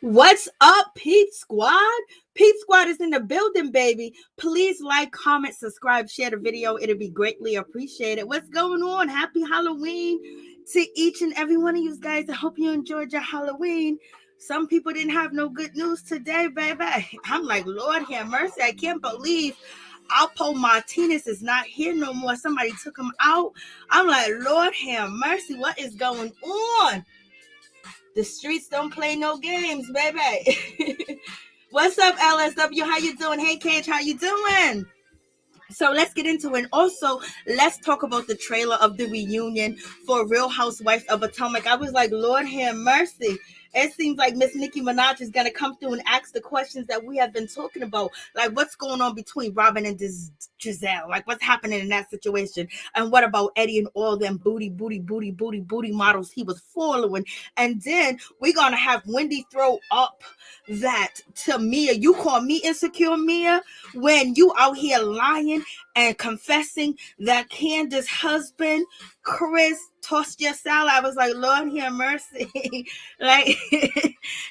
What's up, Peep Squad? Peep Squad is in the building, baby. Please like, comment, subscribe, share the video. It'll be greatly appreciated. What's going on? Happy Halloween to each and every one of you guys. I hope you enjoyed your Halloween. Some people didn't have no good news today, baby. I'm like, Lord have mercy. I can't believe Alpo Martinez is not here no more. Somebody took him out. I'm like, Lord have mercy. What is going on? The streets don't play no games, baby. What's up, LSW? How you doing? Hey, Cage, how you doing? So let's get into it. Also, let's talk about the trailer of the reunion for Real Housewives of Potomac. I was like, Lord have mercy. It seems like Miss Nicki Minaj is going to come through and ask the questions that we have been talking about. Like, what's going on between Robin and Giselle? Like, what's happening in that situation? And what about Eddie and all them booty models he was following? And then we're going to have Wendy throw up that to Mia. You call me insecure, Mia, when you out here lying and confessing that Candace's husband, Chris, tossed your salad. I was like, Lord have mercy. Like,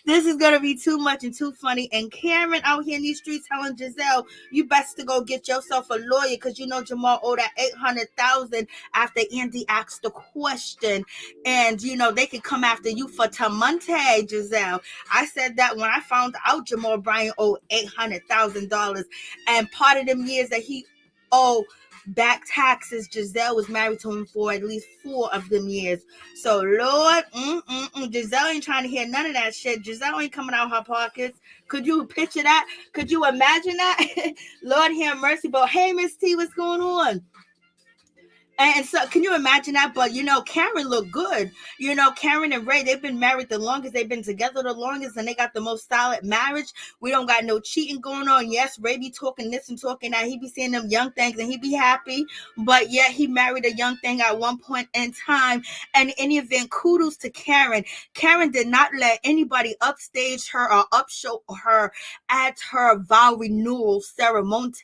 this is going to be too much and too funny. And Karen out here in these streets telling Giselle, you best to go get yourself a lawyer because you know Jamal owed that $800,000 after Andy asked the question. And, you know, they could come after you for Tamonte, Giselle. I said that when I found out Jamal Bryant owed $800,000. And part of them years that he owed back taxes, Giselle was married to him for at least 4 of them years. So Lord, Giselle ain't trying to hear none of that shit. Giselle ain't coming out her pockets. Could you picture that? Could you imagine that? Lord have mercy. But hey, Miss T, what's going on? And so, can you imagine that? But, you know, Karen looked good. You know, Karen and Ray, they've been married the longest. They've been together the longest, and they got the most solid marriage. We don't got no cheating going on. Yes, Ray be talking this and talking that. He be seeing them young things, and he be happy. But, yeah, he married a young thing at one point in time. And in any event, kudos to Karen. Karen did not let anybody upstage her or upshow her at her vow renewal ceremony.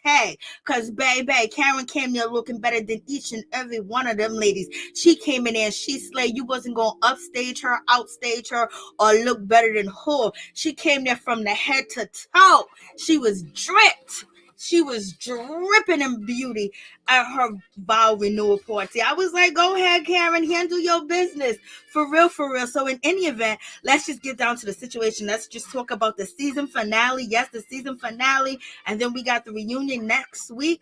Because, baby, Karen came there looking better than each and every one of them ladies. She came in there and she slayed. You wasn't going to upstage her, outstage her, or look better than her. She came there from the head to toe. She was dripped. She was dripping in beauty at her vow renewal party. I was like, go ahead, Karen, handle your business. For real, for real. So in any event, let's just get down to the situation. Let's just talk about the season finale. Yes, the season finale. And then we got the reunion next week.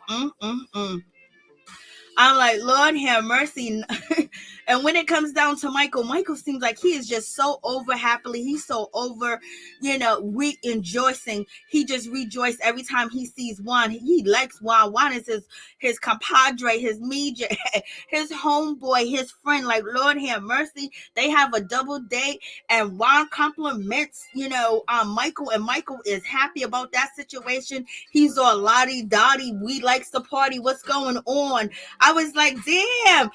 I'm like, Lord have mercy. And when it comes down to Michael seems like he is just so over happily. He's so over, you know, rejoicing. He just rejoices every time he sees Juan. He likes Juan. Juan is his compadre, his media, his homeboy, his friend. Like, Lord have mercy. They have a double date, and Juan compliments, you know, Michael, and Michael is happy about that situation. He's all lottie-dottie. We likes to party. What's going on? I was like, damn,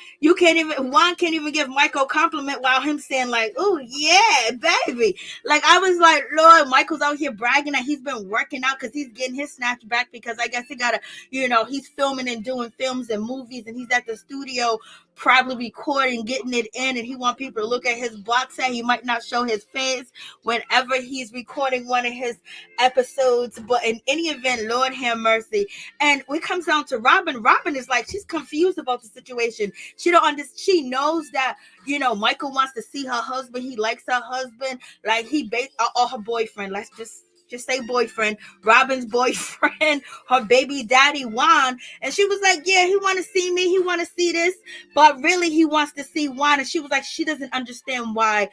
Juan can't even give Michael a compliment while him saying like, oh yeah, baby. Like, I was like, Lord, Michael's out here bragging that he's been working out because he's getting his snatch back because I guess he gotta, you know, he's filming and doing films and movies, and he's at the studio probably recording, getting it in, and he want people to look at his box set. He might not show his face whenever he's recording one of his episodes, but in any event, Lord have mercy. And when it comes down to Robin is like, she's confused about the situation. She don't understand. She knows that, you know, Michael wants to see her husband. He likes her husband. Like, or her boyfriend. Let's just say boyfriend, Robin's boyfriend, her baby daddy Juan. And she was like, yeah, he want to see me, he want to see this, but really he wants to see Juan. And she was like, she doesn't understand why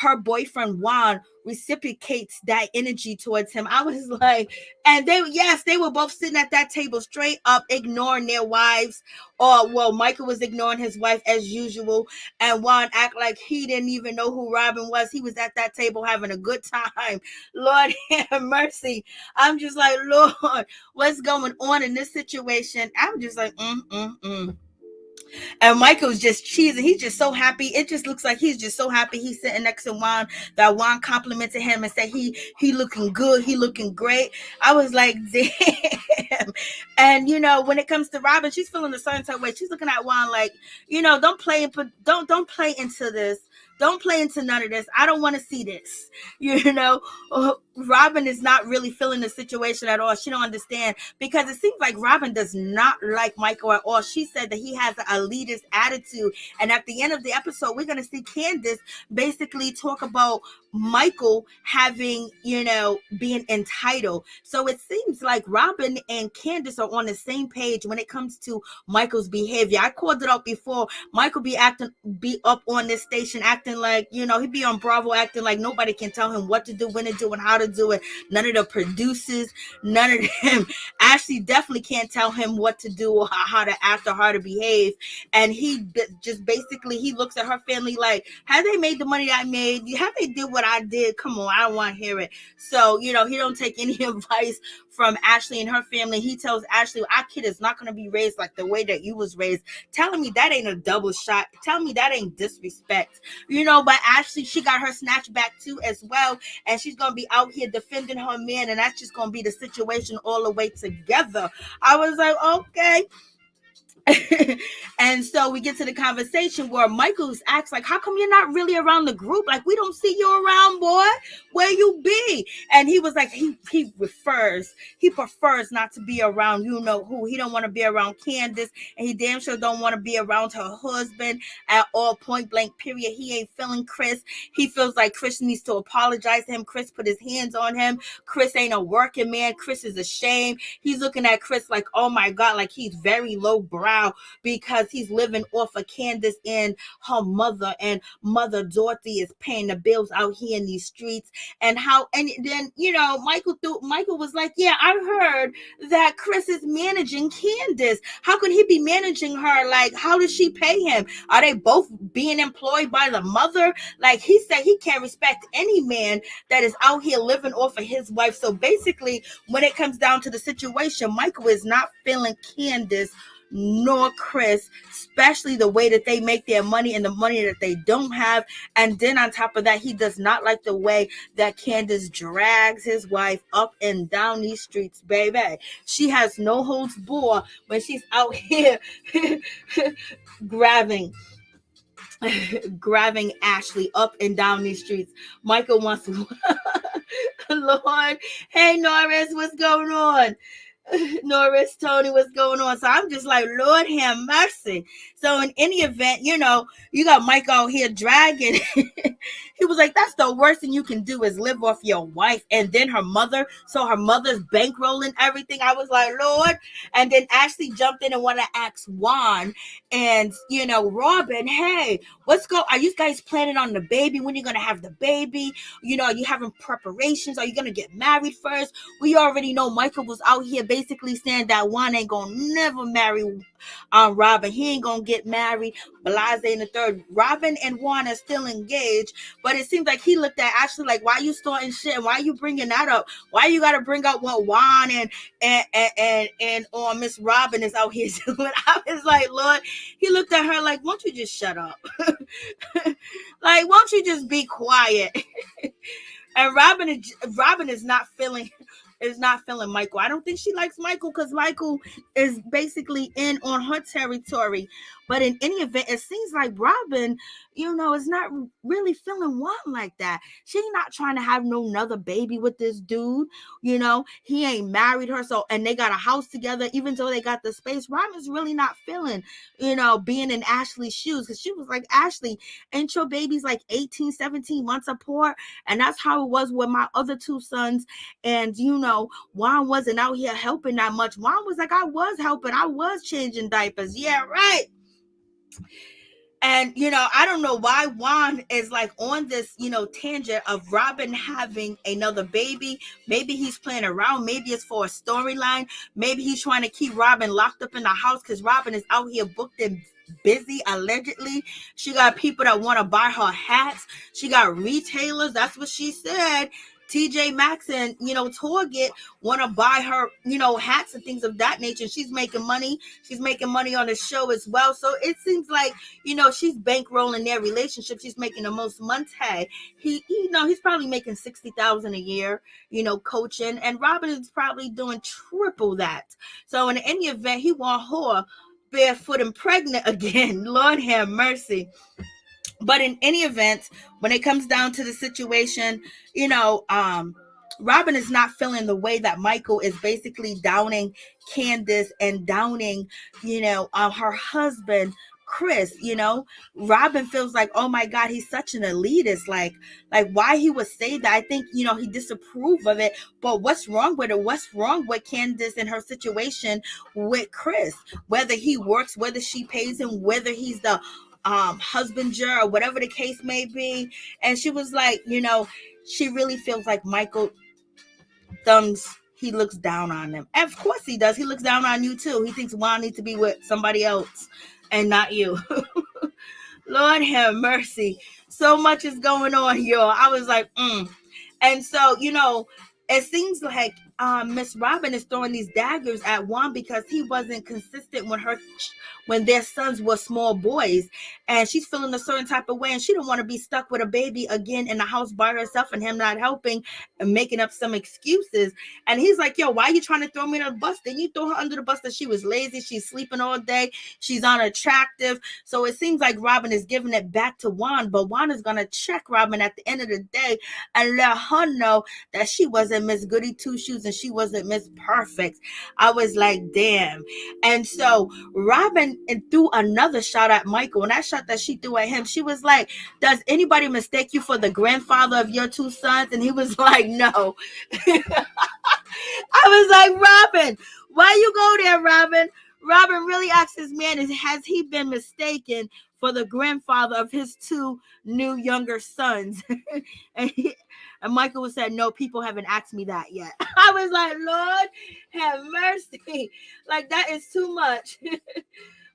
her boyfriend Juan reciprocates that energy towards him. I was like, and they were both sitting at that table straight up ignoring their wives. Or, well, Michael was ignoring his wife as usual, and Juan act like he didn't even know who Robin was. He was at that table having a good time. Lord have mercy. I'm just like, Lord, what's going on in this situation? I'm just like, And Michael's just cheesing. He's just so happy. It just looks like he's just so happy. He's sitting next to Juan. That Juan complimented him and said he looking good. He looking great. I was like, damn. And when it comes to Robin, she's feeling a certain type of way. She's looking at Juan like, don't play into this. Don't play into none of this. I don't want to see this. Robin is not really feeling the situation at all. She don't understand, because it seems like Robin does not like Michael at all. She said that he has a elitist attitude. And at the end of the episode, we're going to see Candace basically talk about Michael having, being entitled. So it seems like Robin and Candace are on the same page when it comes to Michael's behavior. I called it out before. Michael be up on this station acting like, he'd be on Bravo acting like nobody can tell him what to do, when to do, and how to do it. None of the producers, none of them. Ashley definitely can't tell him what to do or how to act or how to behave. And he just basically, he looks at her family like, have they made the money I made? Have they did what I did? Come on, I don't want to hear it. So, he don't take any advice from Ashley and her family. He tells Ashley, our kid is not going to be raised like the way that you was raised. Telling me that ain't a double shot. Tell me that ain't disrespect. But Ashley, she got her snatched back too as well. And she's going to be out here defending her man. And that's just going to be the situation all the way together. I was like, okay. And so we get to the conversation where Michael's acts like, how come you're not really around the group? Like, we don't see you around, boy. Where you be? And he was like, he prefers not to be around who. He don't want to be around Candace, and he damn sure don't want to be around her husband at all, point blank period. He ain't feeling Chris. He feels like Chris needs to apologize to him. Chris put his hands on him. Chris ain't a working man. Chris is ashamed. He's looking at Chris like, oh my God, like he's very low brow, because he's living off of Candace and her mother, and Mother Dorothy is paying the bills out here in these streets. And then Michael was like, yeah, I heard that Chris is managing Candace. How could he be managing her? Like, how does she pay him? Are they both being employed by the mother? Like, he said he can't respect any man that is out here living off of his wife. So basically, when it comes down to the situation, Michael is not feeling Candace nor Chris, especially the way that they make their money and the money that they don't have. And then on top of that, he does not like the way that Candace drags his wife up and down these streets, baby. She has no holds barred when she's out here grabbing Ashley up and down these streets. Michael wants to Lord, hey Norris, what's going on? Norris, Tony, what's going on? So I'm just like, Lord have mercy. So in any event, you got Mike out here dragging. He was like, that's the worst thing you can do is live off your wife and then her mother. So her mother's bankrolling everything. I was like, Lord. And then Ashley jumped in and wanted to ask Juan and, Robin, hey, are you guys planning on the baby? When are you going to have the baby? Are you having preparations? Are you going to get married first? We already know Michael was out here basically saying that Juan ain't going to never marry Robin. He ain't going to get married. Blase in the third. Robin and Juan are still engaged, but it seems like he looked at Ashley like, why you starting shit? Why you bringing that up? Why you got to bring up what Juan and Miss Robin is out here doing? I was like, Lord, he looked at her like, won't you just shut up? Like, won't you just be quiet? And Robin is not feeling Michael. I don't think she likes Michael because Michael is basically in on her territory. But in any event, it seems like Robin, is not really feeling Juan like that. She's not trying to have no another baby with this dude. He ain't married her. So, and they got a house together, even though they got the space. Robin's really not feeling, being in Ashley's shoes. Because she was like, Ashley, ain't your babies like 18, 17 months apart? And that's how it was with my other two sons. And, Juan wasn't out here helping that much. Juan was like, I was helping. I was changing diapers. Yeah, right. And, I don't know why Juan is like on this, tangent of Robin having another baby. Maybe he's playing around. Maybe it's for a storyline. Maybe he's trying to keep Robin locked up in the house because Robin is out here booked and busy, allegedly. She got people that want to buy her hats. She got retailers. That's what she said. TJ Maxx and, Target want to buy her, hats and things of that nature. She's making money. She's making money on the show as well. So it seems like, she's bankrolling their relationship. She's making the most money. He's probably making $60,000 a year, coaching. And Robin is probably doing triple that. So in any event, he want her barefoot and pregnant again. Lord have mercy. But in any event, when it comes down to the situation, Robin is not feeling the way that Michael is basically downing Candace and downing, her husband, Chris. Robin feels like, oh my God, he's such an elitist. Like why he would say that. I think, he disapproved of it. But what's wrong with it? What's wrong with Candace and her situation with Chris? Whether he works, whether she pays him, whether he's the husbander or whatever the case may be. And she was like, she really feels like Michael he looks down on them. And of course he does. He looks down on you too. He thinks Juan needs to be with somebody else and not you. Lord have mercy. So much is going on, y'all. I was like, And so, it seems like Miss Robin is throwing these daggers at Juan because he wasn't consistent when their sons were small boys, and she's feeling a certain type of way, and she don't want to be stuck with a baby again in the house by herself and him not helping and making up some excuses. And he's like, yo, why are you trying to throw me under the bus? Then you throw her under the bus that she was lazy, she's sleeping all day, she's unattractive. So it seems like Robin is giving it back to Juan, but Juan is gonna check Robin at the end of the day and let her know that she wasn't Miss Goody Two Shoes and she wasn't Miss Perfect. I was like, damn. And so Robin threw another shot at Michael, and that shot that she threw at him, she was like, does anybody mistake you for the grandfather of your two sons? And he was like, no. I was like, Robin, why you go there, Robin? Robin really asked his man, has he been mistaken for the grandfather of his two new younger sons? and Michael said, no, people haven't asked me that yet. I was like, Lord have mercy. Like, that is too much.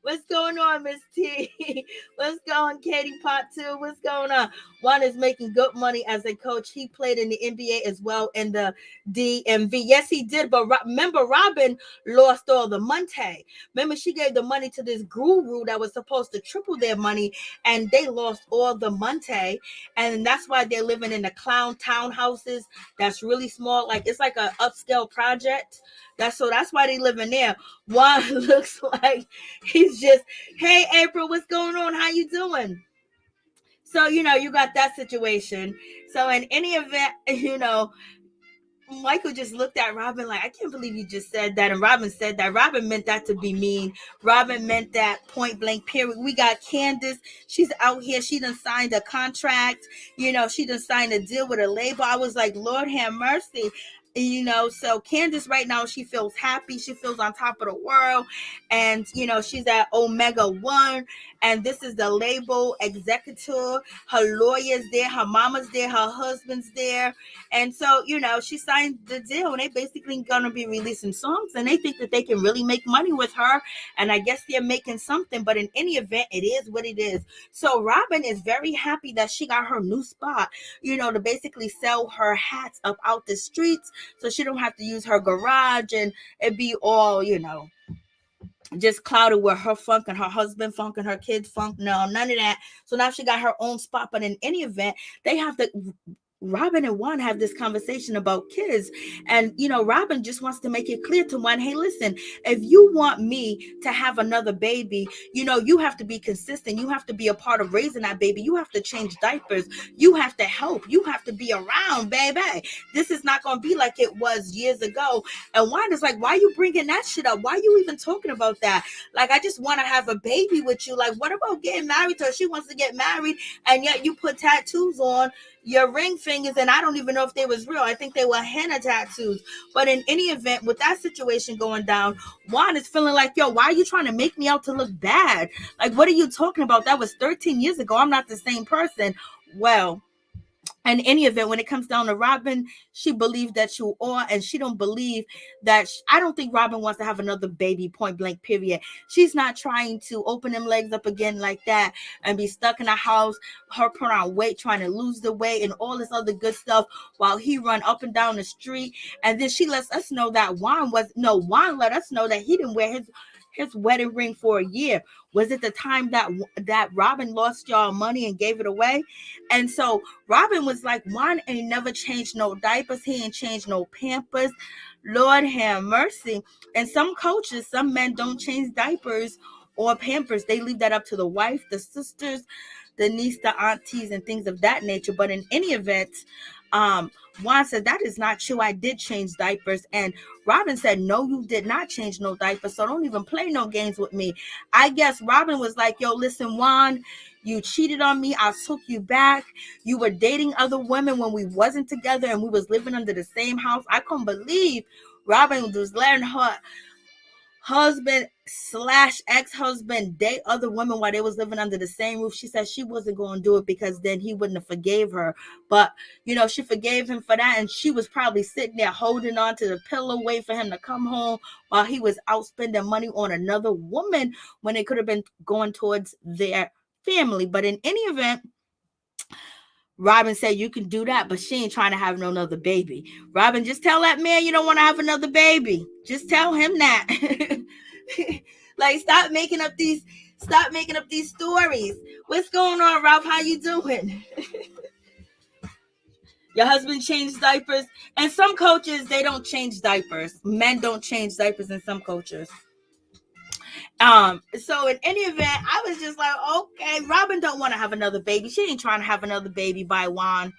What's going on, Miss T? What's going on, Katie Pot 2? What's going on? Juan is making good money as a coach. He played in the NBA as well in the DMV. Yes, he did. But remember, Robin lost all the money. Remember, she gave the money to this guru that was supposed to triple their money, and they lost all the money. And that's why they're living in the clown townhouses that's really small. Like, it's like an upscale project. That's why they live in there. Juan looks like he's just, hey, April, what's going on? How you doing? So, you got that situation. So in any event, Michael just looked at Robin like, I can't believe you just said that. And Robin said that. Robin meant that to be mean. Robin meant that point blank, period. We got Candace. She's out here. She done signed a contract. She done signed a deal with a label. I was like, Lord have mercy. So Candace right now, she feels happy. She feels on top of the world. And, she's at Omega 1. And this is the label executive. Her lawyer's there. Her mama's there. Her husband's there. And so, she signed the deal. And they basically going to be releasing songs. And they think that they can really make money with her. And I guess they're making something. But in any event, it is what it is. So Robin is very happy that she got her new spot, to basically sell her hats up out the streets. So she don't have to use her garage and it be all, just clouded with her funk and her husband funk and her kids funk. No, none of that. So now she got her own spot. But in any event, they have to... Robin and Juan have this conversation about kids. And, Robin just wants to make it clear to Juan, hey, listen, if you want me to have another baby, you have to be consistent. You have to be a part of raising that baby. You have to change diapers. You have to help. You have to be around, baby. This is not going to be like it was years ago. And Juan is like, why are you bringing that shit up? Why are you even talking about that? Like, I just want to have a baby with you. Like, what about getting married to her? She wants to get married. And yet you put tattoos on your ring fingers, and I don't even know if they was real. I think they were henna tattoos. But in any event, with that situation going down, Juan is feeling like, yo, why are you trying to make me out to look bad? Like, what are you talking about? That was 13 years ago. I'm not the same person. Well, in any event, when it comes down to Robin, she believed that you are, and she don't believe that I don't think Robin wants to have another baby, point blank, period. She's not trying to open them legs up again like that and be stuck in a house, her put on weight, trying to lose the weight and all this other good stuff while he run up and down the street. And then she lets us know that Juan let us know that he didn't wear his wedding ring for a year. Was it the time that Robin lost y'all money and gave it away? And so Robin was like, Juan ain't never changed no diapers. He ain't changed no Pampers. Lord have mercy. And some coaches, some men don't change diapers or Pampers. They leave that up to the wife, the sisters, the niece, the aunties, and things of that nature. But in any event, Juan said, that is not true. I did change diapers. And Robin said, no, you did not change no diapers. So don't even play no games with me. I guess Robin was like, yo, listen, Juan, you cheated on me. I took you back. You were dating other women when we wasn't together and we was living under the same house. I couldn't believe Robin was letting her husband / ex-husband date other women while they was living under the same roof. She said she wasn't going to do it because then he wouldn't have forgave her. But, she forgave him for that. And she was probably sitting there holding on to the pillow, waiting for him to come home while he was out spending money on another woman when it could have been going towards their family. But in any event, Robin said, you can do that, but she ain't trying to have no other baby. Robin, just tell that man you don't want to have another baby. Just tell him that. Like, stop making up these stories. What's going on, Ralph? How you doing? Your husband changed diapers. And some coaches, they don't change diapers. Men don't change diapers in some coaches. So in any event, I was just like, okay, Robin don't want to have another baby. She ain't trying to have another baby by Juan.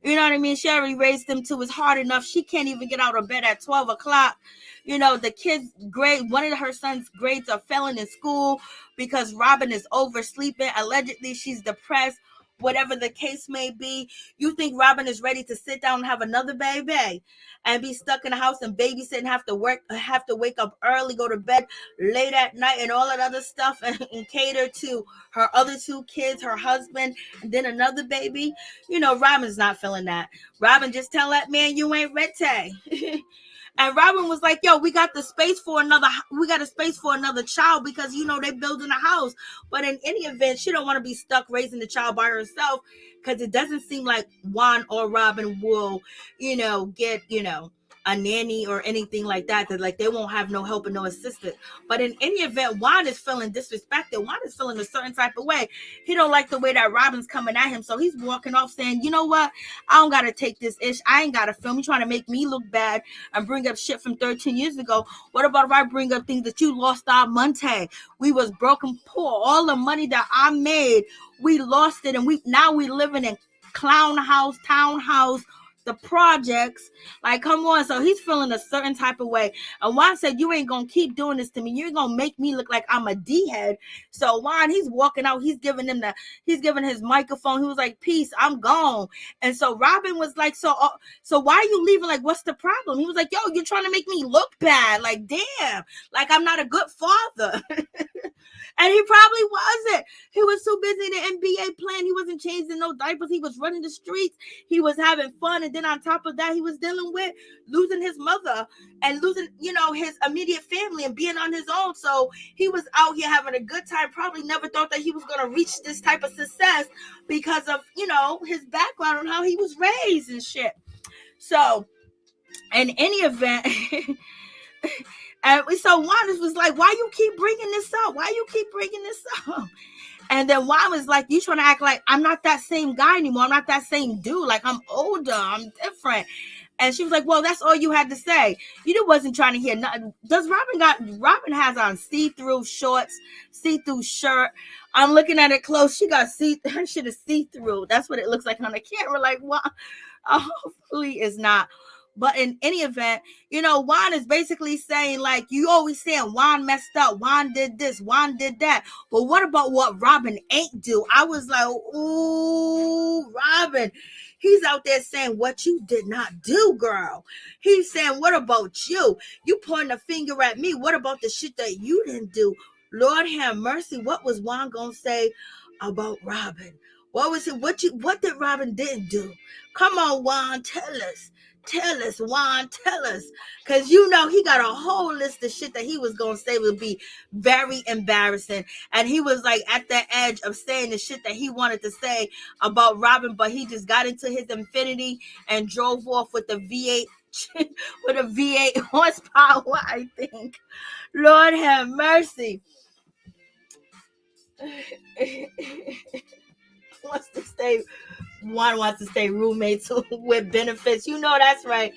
You know what I mean? She already raised him to his hard enough. She can't even get out of bed at 12 o'clock. The kid's grade, one of her son's grades are failing in school because Robin is oversleeping. Allegedly, she's depressed. Whatever the case may be, you think Robin is ready to sit down and have another baby and be stuck in the house and babysit and have to wake up early, go to bed late at night and all that other stuff and cater to her other two kids, her husband, and then another baby? Robin's not feeling that. Robin, just tell that man you ain't ready. And Robin was like, yo, we got a space for another child because, they're building a house. But in any event, she don't want to be stuck raising the child by herself because it doesn't seem like Juan or Robin will, get, a nanny or anything like that like they won't have no help and no assistance. But in any event, Juan is feeling disrespected. Juan is feeling a certain type of way. He don't like the way that Robin's coming at him. So he's walking off saying, you know what? I don't got to take this ish. I ain't got to film. You trying to make me look bad and bring up shit from 13 years ago. What about if I bring up things that you lost our money? We was broken poor. All the money that I made, we lost it. And now we living in clown house, townhouse, the projects. Like, come on. So he's feeling a certain type of way. And Juan said, you ain't gonna keep doing this to me. You're gonna make me look like I'm a D-head. So Juan, he's walking out, he's giving his microphone. He was like, peace, I'm gone. And so Robin was like, so why are you leaving? Like, what's the problem? He was like, yo, you're trying to make me look bad. Like, damn, like I'm not a good father. And he probably wasn't. He was too busy in the NBA playing. He wasn't changing no diapers. He was running the streets. He was having fun. And then on top of that, he was dealing with losing his mother and losing, his immediate family and being on his own. So he was out here having a good time. Probably never thought that he was going to reach this type of success because of, his background and how he was raised and shit. So in any event... And so Juan was like, why you keep bringing this up? Why you keep bringing this up? And then Juan was like, you trying to act like I'm not that same guy anymore. I'm not that same dude. Like, I'm older. I'm different. And she was like, well, that's all you had to say. You wasn't trying to hear nothing. Robin has on see-through shorts, see-through shirt. I'm looking at it close. She got her shit is see-through. That's what it looks like on the camera. Like, what? Hopefully it's not. But in any event, Juan is basically saying, like, you always saying Juan messed up, Juan did this, Juan did that. But what about what Robin ain't do? I was like, ooh, Robin, He's out there saying what you did not do, girl. He's saying, what about you? You pointing a finger at me. What about the shit that you didn't do? Lord have mercy. What was Juan gonna say about Robin? What was it? What did Robin didn't do? Come on, Juan, tell us. Tell us, Juan, tell us. Because you know he got a whole list of shit that he was going to say would be very embarrassing. And he was like at the edge of saying the shit that he wanted to say about Robin, but he just got into his Infinity and drove off with the V8 with a V8 horsepower, I think. Lord have mercy. Juan wants to stay roommates with benefits. You know that's right.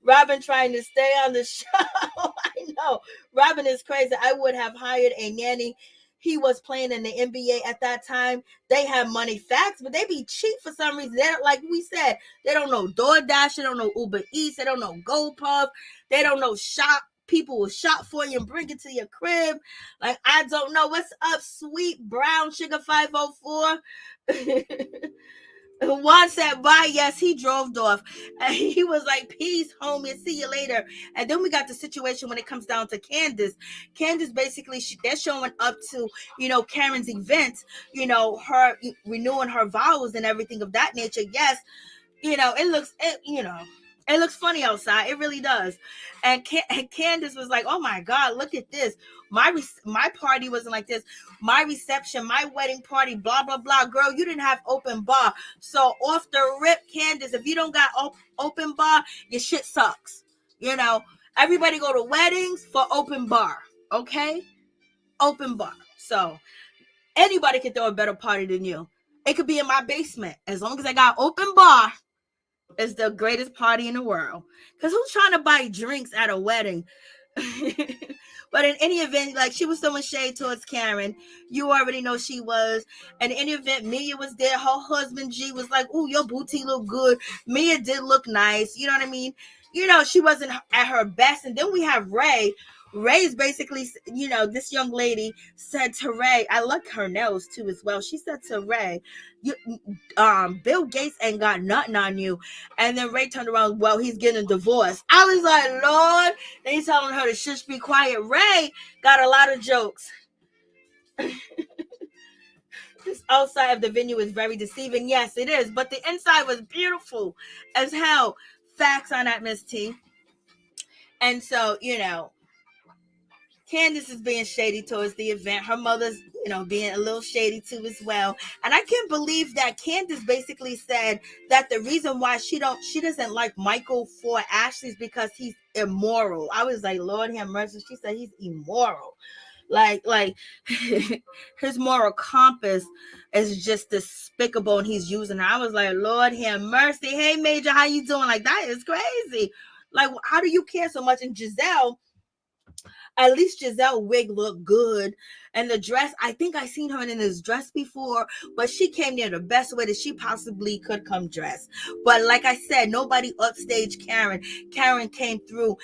Robin trying to stay on the show. I know. Robin is crazy. I would have hired a nanny. He was playing in the NBA at that time. They have money facts, but they be cheap for some reason. They don't, like we said, they don't know DoorDash. They don't know Uber Eats. They don't know GoPuff. They don't know shop. People will shop for you and bring it to your crib. Like, I don't know. What's up, sweet brown sugar 504? Juan said bye. Yes, he drove off. And he was like, peace, homie, see you later. And then we got the situation when it comes down to Candace. Candace basically, they're showing up to, Karen's event, her renewing her vows and everything of that nature. Yes, it looks funny outside. It really does. And Candace was like, oh my God, look at this. My party wasn't like this. My reception, my wedding party, blah, blah, blah. Girl, you didn't have open bar. So off the rip, Candace, if you don't got open bar, your shit sucks. Everybody go to weddings for open bar. Okay? Open bar. So anybody can throw a better party than you. It could be in my basement. As long as I got open bar, it's the greatest party in the world. Because who's trying to buy drinks at a wedding? But in any event, like, she was throwing shade towards Karen. You already know she was. And in any event, Mia was there. Her husband, G, was like, ooh, your booty look good. Mia did look nice. You know what I mean? She wasn't at her best. And then we have Ray. Ray's basically, this young lady said to Ray, I like her nails too as well. She said to Ray, Bill Gates ain't got nothing on you. And then Ray turned around, well, he's getting a divorce. I was like, Lord. Then he's telling her to shush, be quiet. Ray got a lot of jokes. This outside of the venue is very deceiving. Yes, it is. But the inside was beautiful as hell. Facts on that, Miss T. And so, Candace is being shady towards the event. Her mother's, being a little shady too as well. And I can't believe that Candace basically said that the reason why she doesn't like Michael for Ashley is because he's immoral. I was like, Lord have mercy. She said he's immoral. Like his moral compass is just despicable, and he's using her. I was like, Lord have mercy. Hey, Major, how you doing? Like, that is crazy. Like, how do you care so much? And Giselle, at least Giselle wig looked good. And the dress, I think I seen her in this dress before, but she came there the best way that she possibly could come dressed. But like I said, nobody upstaged Karen. Karen came through,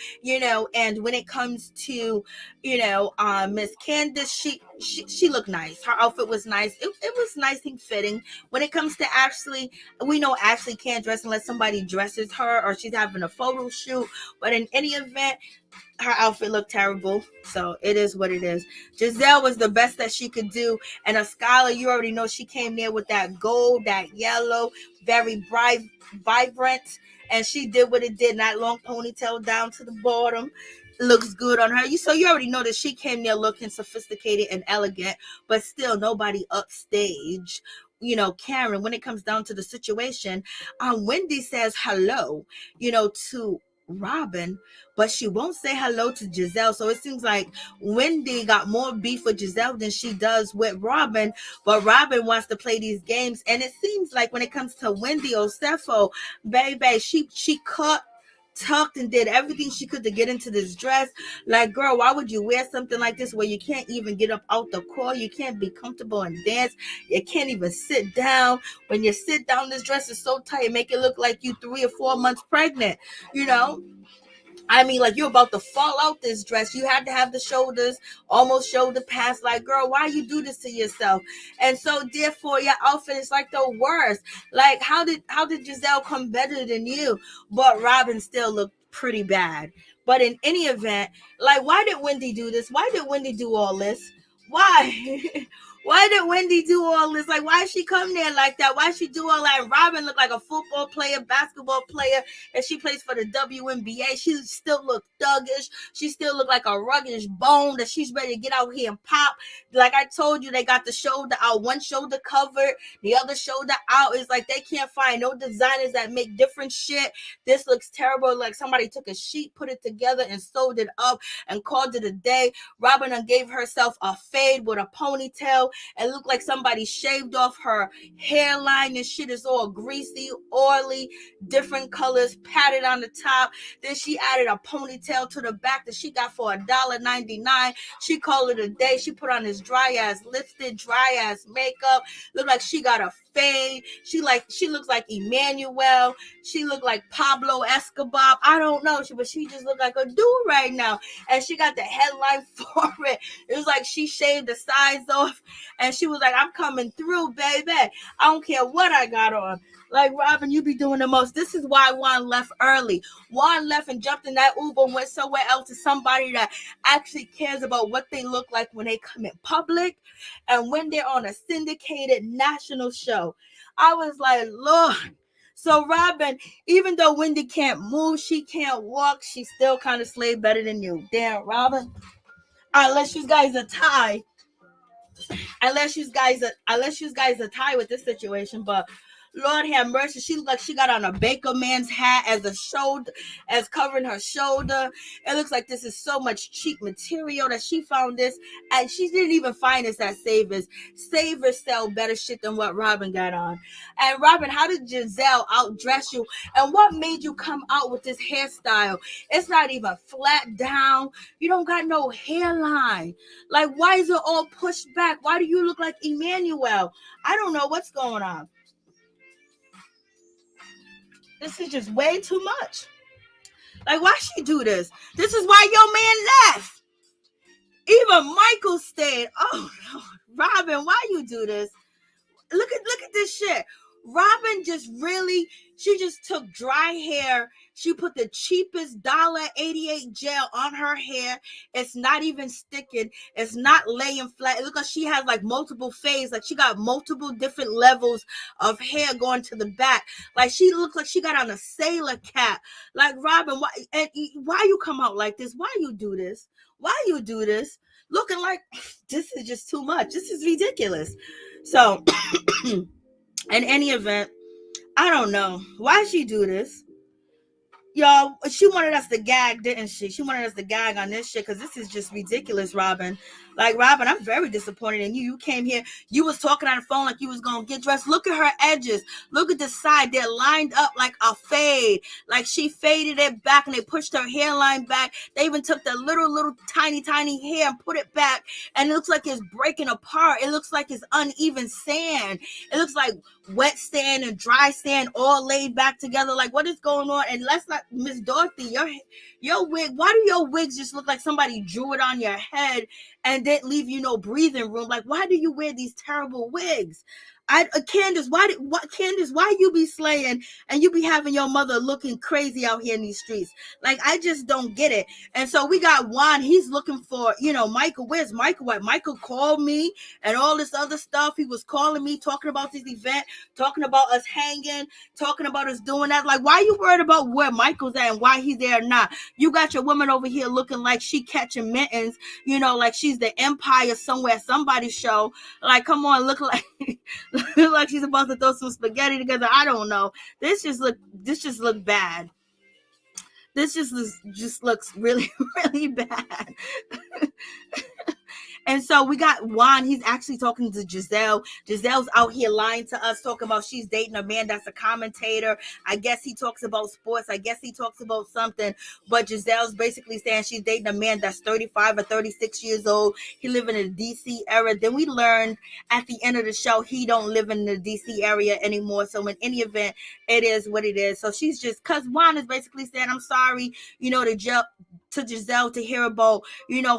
and when it comes to, Miss Candace, she looked nice. Her outfit was nice. It was nice and fitting. When it comes to Ashley, we know Ashley can't dress unless somebody dresses her or she's having a photo shoot. But in any event, her outfit looked terrible, so it is what it is. Giselle was the best that she could do, and a scholar, you already know, she came there with that gold, that yellow, very bright, vibrant, and she did what it did. That long ponytail down to the bottom looks good on her. So you already know that she came there looking sophisticated and elegant, but still nobody upstage. Karen, when it comes down to the situation, Wendy says hello, to Robin, but she won't say hello to Giselle. So it seems like Wendy got more beef with Giselle than she does with Robin, but Robin wants to play these games. And it seems like when it comes to Wendy Osefo, baby, she tucked and did everything she could to get into this dress. Like, girl, why would you wear something like this where you can't even get up out the car? You can't be comfortable and dance. You can't even sit down. When you sit down, this dress is so tight, it make it look like you 3 or 4 months pregnant. I mean, like, you're about to fall out this dress. You had to have the shoulders, almost shoulder pads. Like, girl, why you do this to yourself? And so, therefore, your outfit is like the worst. Like, how did Giselle come better than you? But Robin still looked pretty bad. But in any event, like, why did Wendy do this? Why did Wendy do all this? Why? Why did Wendy do all this? Like, why she come there like that? Why she do all that? And Robin looked like a football player, basketball player, and she plays for the WNBA. She still looked thuggish. She still looked like a ruggish bone that she's ready to get out here and pop. Like I told you, they got the shoulder out, one shoulder covered, the other shoulder out. It's like they can't find no designers that make different shit. This looks terrible. Like somebody took a sheet, put it together, and sewed it up and called it a day. Robin gave herself a fade with a ponytail. It looked like somebody shaved off her hairline. This shit is all greasy, oily, different colors, patted on the top. Then she added a ponytail to the back that she got for $1.99. She called it a day. She put on this dry ass lipstick, dry ass makeup. Looked like she got a fade. She looks like Emmanuel. She looked like Pablo Escobar. I don't know, but she just looked like a dude right now. And she got the headline for it. It was like she shaved the sides off, and she was like, "I'm coming through, baby. I don't care what I got on." Like, Robin, you be doing the most. This is why Juan left early. Juan left and jumped in that Uber and went somewhere else to somebody that actually cares about what they look like when they come in public and when they're on a syndicated national show. I was like, Lord. So Robin, even though Wendy can't move, she can't walk, she still kind of slayed better than you. Damn, Robin. Unless you guys are tied. Unless you guys are tied with this situation, but Lord have mercy. She looked like she got on a Baker man's hat as covering her shoulder. It looks like this is so much cheap material that she found this, and she didn't even find this at Savers. Savers sell better shit than what Robin got on. And Robin, how did Giselle outdress you? And what made you come out with this hairstyle? It's not even flat down. You don't got no hairline. Like, why is it all pushed back? Why do you look like Emmanuel? I don't know what's going on. This is just way too much. Like, why she do this? This is why your man left. Even Michael stayed. Oh, Lord. Robin, why you do this? Look at this shit. Robin she just took dry hair. She put the cheapest $1.88 gel on her hair. It's not even sticking. It's not laying flat. It looks like she has like multiple fades. Like she got multiple different levels of hair going to the back. Like she looks like she got on a sailor cap. Like, Robin, why you come out like this? Why you do this? Why you do this? Looking like this is just too much. This is ridiculous. So in any event, I don't know why she do this. Y'all, she wanted us to gag, didn't she? She wanted us to gag on this shit because this is just ridiculous, Robin. Like, Robin, I'm very disappointed in you. You came here, you was talking on the phone like you was going to get dressed. Look at her edges. Look at the side. They're lined up like a fade. Like she faded it back and they pushed her hairline back. They even took the little tiny hair and put it back. And it looks like it's breaking apart. It looks like it's uneven sand. It looks like wet sand and dry sand all laid back together. Like, what is going on? And let's not, Miss Dorothy, your wig, why do your wigs just look like somebody drew it on your head and didn't leave you no breathing room? Like, why do you wear these terrible wigs? Candace, why you be slaying and you be having your mother looking crazy out here in these streets? Like, I just don't get it. And so we got Juan. He's looking for, Michael. Where's Michael? What? Michael called me and all this other stuff. He was calling me, talking about this event, talking about us hanging, talking about us doing that. Like, why you worried about where Michael's at and why he's there or not? You got your woman over here looking like she catching mittens, like she's the Empire somewhere, somebody's show. Like, come on, look like like she's about to throw some spaghetti together. I don't know. This just look bad. This just looks really, really bad. And so we got Juan. He's actually talking to Giselle. Giselle's out here lying to us, talking about she's dating a man that's a commentator. I guess he talks about sports. I guess he talks about something. But Giselle's basically saying she's dating a man that's 35 or 36 years old. He live in the DC area. Then we learned at the end of the show he don't live in the DC area anymore. So in any event, it is what it is. So she's just, because Juan is basically saying, I'm sorry, to Giselle to hear about,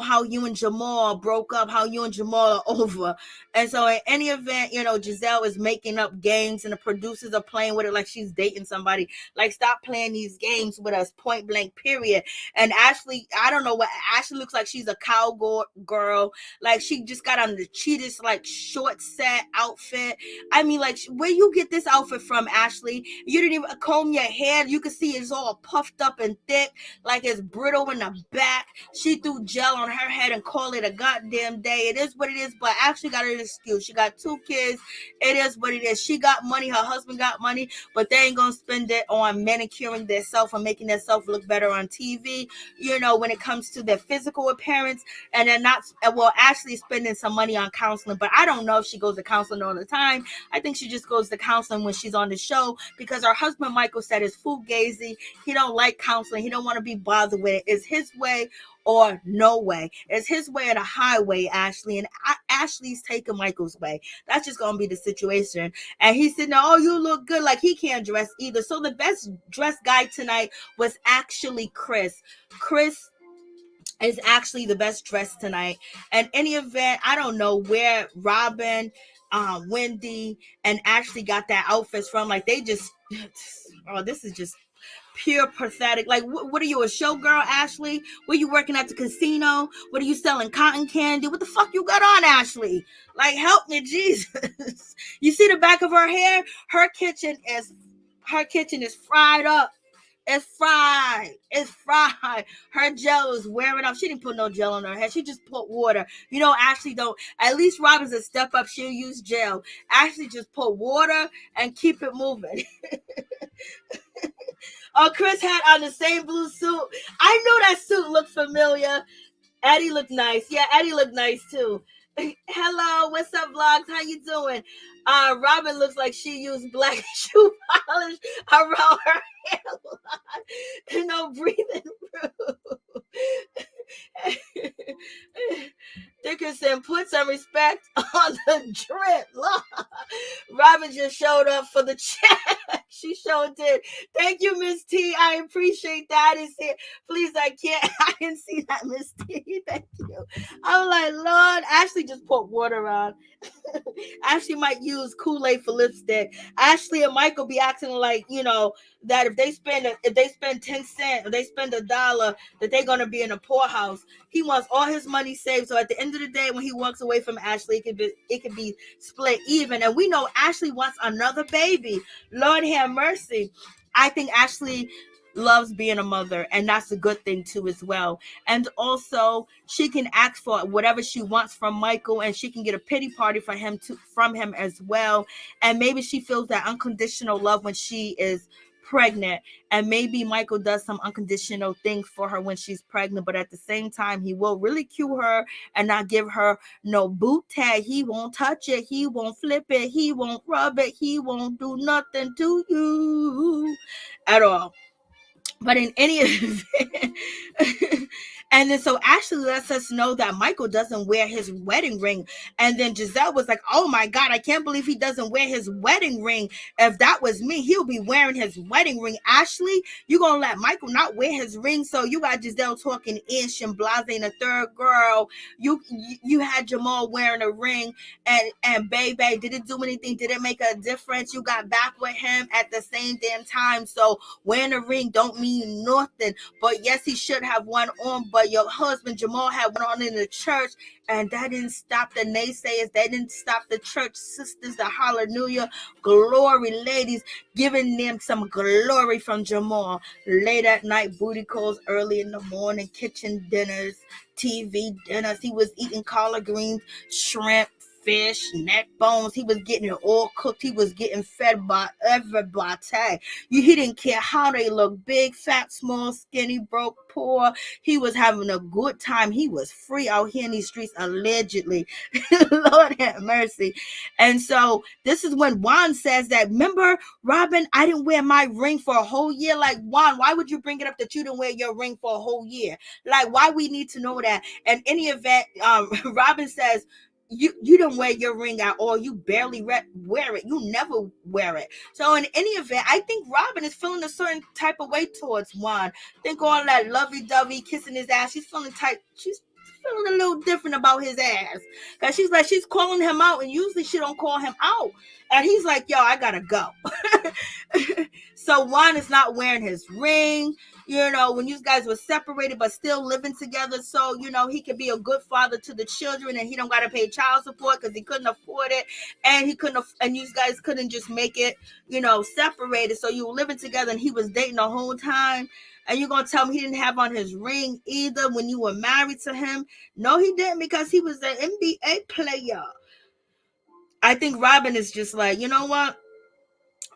how you and Jamal broke up, how you and Jamal are over. And so in any event, Giselle is making up games and the producers are playing with it like she's dating somebody. Like, stop playing these games with us, point blank, period. And Ashley, I don't know what, Ashley looks like she's a cowgirl girl. Like, she just got on the cheapest, like, short set outfit. I mean, like, where you get this outfit from, Ashley? You didn't even comb your hair. You can see it's all puffed up and thick, like it's brittle in the back. She threw gel on her head and called it a goddamn day. It is what it is, but Ashley got an excuse. She got 2 kids. It is what it is. She got money. Her husband got money, but they ain't gonna spend it on manicuring their self and making their self look better on TV, when it comes to their physical appearance. And they're not, well, Ashley's spending some money on counseling, but I don't know if she goes to counseling all the time. I think she just goes to counseling when she's on the show, because her husband, Michael, said it's fugazi. He don't like counseling. He don't want to be bothered with it. It's his way or no way. It's his way or the highway, Ashley. And Ashley's taking Michael's way. That's just going to be the situation. And he's sitting there, oh, you look good. Like, he can't dress either. So the best dressed guy tonight was actually Chris. Chris is actually the best dressed tonight. And any event, I don't know where Robin, Wendy, and Ashley got that outfits from. Like, they just, oh, this is just pure pathetic. Like, what are you, a showgirl, Ashley? Were you working at the casino? What are you selling, cotton candy? What the fuck you got on, Ashley? Like, help me, Jesus. You see the back of her hair? Her kitchen is fried up. It's fried. Her gel is wearing off. She didn't put no gel on her head. She just put water. Ashley don't. At least Robin's a step up. She'll use gel. Ashley just put water and keep it moving. Oh, Chris had on the same blue suit. I knew that suit looked familiar. Eddie looked nice. Yeah, Eddie looked nice too. Hello, what's up, vlogs? How you doing? Robin looks like she used black shoe polish around her hairline. No breathing room. Dickerson, put some respect on the drip. Robin just showed up for the check. She sure did. Thank you, Miss T. I appreciate that. I didn't see it. Please, I didn't see that, Miss T. Thank you. I'm like, Lord, Ashley just put water on. Ashley might use Kool-Aid for lipstick. Ashley and Michael be acting like, that if they spend 10 cents, if they spend $1, that they're gonna be in a poorhouse. He wants all his money saved, so at the end of the day, when he walks away from Ashley, it could be split even. And we know Ashley wants another baby. Lord have mercy. I think Ashley loves being a mother, and that's a good thing too as well. And also, she can ask for whatever she wants from Michael, and she can get a pity party from him as well. And maybe she feels that unconditional love when she is pregnant, and maybe Michael does some unconditional things for her when she's pregnant, but at the same time he will ridicule her and not give her no boot tag. He won't touch it, he won't flip it, he won't rub it, he won't do nothing to you at all. But in any event, and then so Ashley lets us know that Michael doesn't wear his wedding ring. And then Giselle was like, oh my God, I can't believe he doesn't wear his wedding ring. If that was me, he'll be wearing his wedding ring. Ashley, you gonna let Michael not wear his ring? So you got Giselle talking ish and blase and a third girl. You had Jamal wearing a ring, and baby, did it do anything? Did it make a difference? You got back with him at the same damn time. So wearing a ring don't mean nothing. But yes, he should have one on, but your husband Jamal had one on in the church, and that didn't stop the naysayers. That didn't stop the church sisters, the hallelujah glory ladies, giving them some glory from Jamal. Late at night booty calls, early in the morning kitchen dinners, TV dinners. He was eating collard greens, shrimp, fish, neck bones. He was getting it all cooked. He was getting fed by everybody. He didn't care how they looked, big, fat, small, skinny, broke, poor. He was having a good time. He was free out here in these streets, allegedly. Lord have mercy. And so this is when Juan says that, remember, Robin, I didn't wear my ring for a whole year. Like, Juan, why would you bring it up that you didn't wear your ring for a whole year? Like, why we need to know that? And any event, Robin says, you don't wear your ring at all. You barely wear it. You never wear it. So in any event, I think Robin is feeling a certain type of way towards Juan. I think all that lovey-dovey kissing his ass, she's feeling feeling a little different about his ass. Because she's calling him out, and usually she don't call him out. And he's like, yo, I gotta go. So Juan is not wearing his ring, when you guys were separated but still living together, so he could be a good father to the children, and he don't gotta pay child support because he couldn't afford it, and you guys couldn't just make it separated. So you were living together and he was dating the whole time, and you're gonna tell me he didn't have on his ring either when you were married to him? No, he didn't, because he was an NBA player. I think Robin is just like, you know what?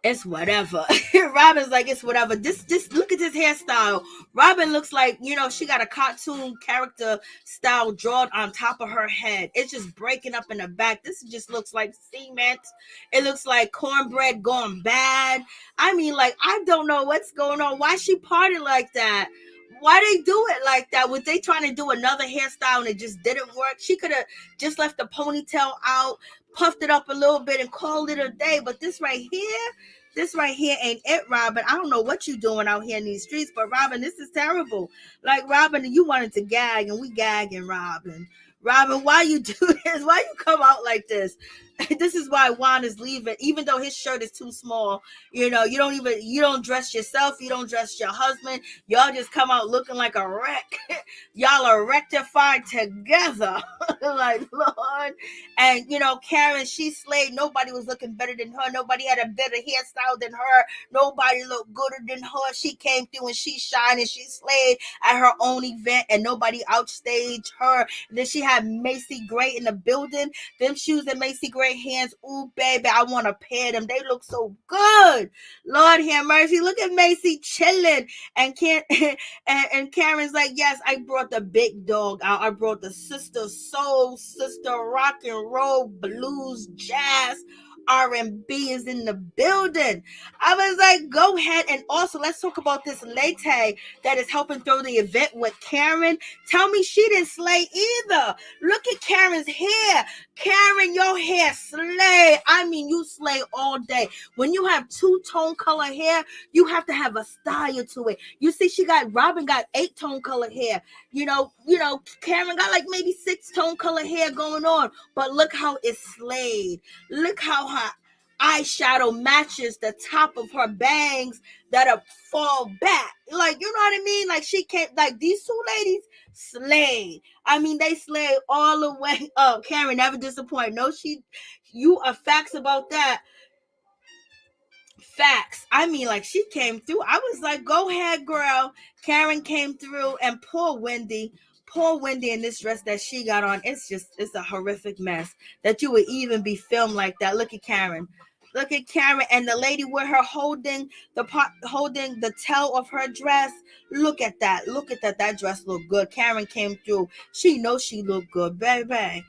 It's whatever. Robin's like, it's whatever. Just look at this hairstyle. Robin looks like, she got a cartoon character style drawn on top of her head. It's just breaking up in the back. This just looks like cement. It looks like cornbread gone bad. I mean, like, I don't know what's going on. Why she party like that? Why they do it like that? Was they trying to do another hairstyle and it just didn't work? She could have just left the ponytail out, puffed it up a little bit, and called it a day. But this right here ain't it, Robin. I don't know what you doing out here in these streets, but Robin, this is terrible. Like, Robin, you wanted to gag, and we gagging, Robin. Robin, why you do this? Why you come out like this? This is why Juan is leaving, even though his shirt is too small. You don't dress yourself. You don't dress your husband. Y'all just come out looking like a wreck. Y'all are rectified together. Like, Lord. And, Karen, she slayed. Nobody was looking better than her. Nobody had a better hairstyle than her. Nobody looked gooder than her. She came through and she shined and she slayed at her own event, and nobody outstaged her. And then she had Macy Gray in the building. Them shoes and Macy Gray hands, ooh, baby, I want to pair them. They look so good. Lord have mercy. Look at Macy chilling. And and Karen's like, yes, I brought the big dog out. I brought the sister soul, sister rock and roll, blues, jazz, R&B is in the building. I was like, go ahead. And also, let's talk about this lady that is helping throw the event with Karen. Tell me she didn't slay either. Look at Karen's hair. Karen, your hair slay. I mean, you slay all day. When you have two-tone color hair, you have to have a style to it. You see, Robin got 8-tone color hair. Karen got like maybe 6-tone color hair going on. But look how it's slayed. Look how her eyeshadow matches the top of her bangs that fall back. Like, you know what I mean? Like, she can't, like, these two ladies slayed. I mean, they slayed all the way up. Karen never disappointed. No, you are facts about that. Facts. I mean, like, she came through. I was like, go ahead, girl. Karen came through, and poor Wendy in this dress that she got on. It's a horrific mess that you would even be filmed like that. Look at Karen. And the lady with her holding the tail of her dress. Look at that. That dress looked good. Karen came through. She knows she looked good, baby.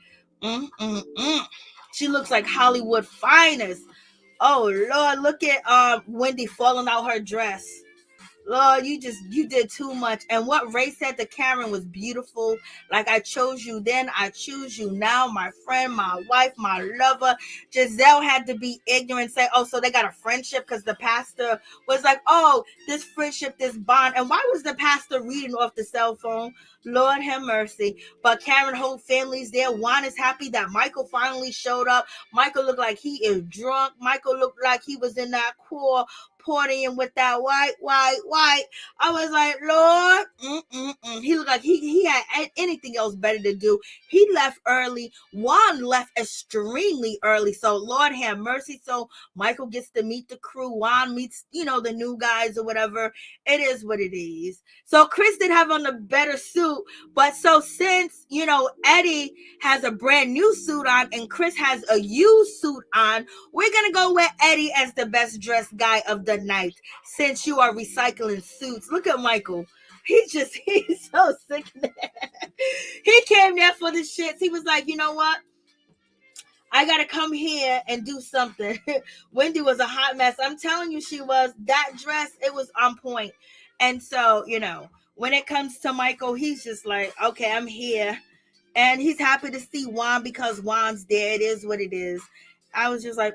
She looks like Hollywood finest. Oh Lord, look at Wendy falling out her dress. Lord, you did too much. And what Ray said to Karen was beautiful. Like, I chose you then, I choose you now, my friend, my wife, my lover. Giselle had to be ignorant, say, oh, so they got a friendship, because the pastor was like, oh, this friendship, this bond. And why was the pastor reading off the cell phone? Lord have mercy. But Karen whole family's there. Juan is happy that Michael finally showed up. Michael looked like he is drunk. Michael looked like he was in that core partying with that white. I was like, Lord, he looked looked like he had anything else better to do. He left early. Juan left extremely early. So Lord have mercy. So Michael gets to meet the crew. Juan meets, the new guys or whatever. It is what it is. So Chris did have on a better suit. But so since, Eddie has a brand new suit on and Chris has a used suit on, we're going to go with Eddie as the best dressed guy of the night since you are recycling suits. Look at Michael. He's so sick. He came there for the shits. He was like, you know what? I got to come here and do something. Wendy was a hot mess. I'm telling you, she was. That dress, it was on point. And so, when it comes to Michael, he's just like, okay, I'm here. And he's happy to see Juan because Juan's there. It is what it is. I was just like,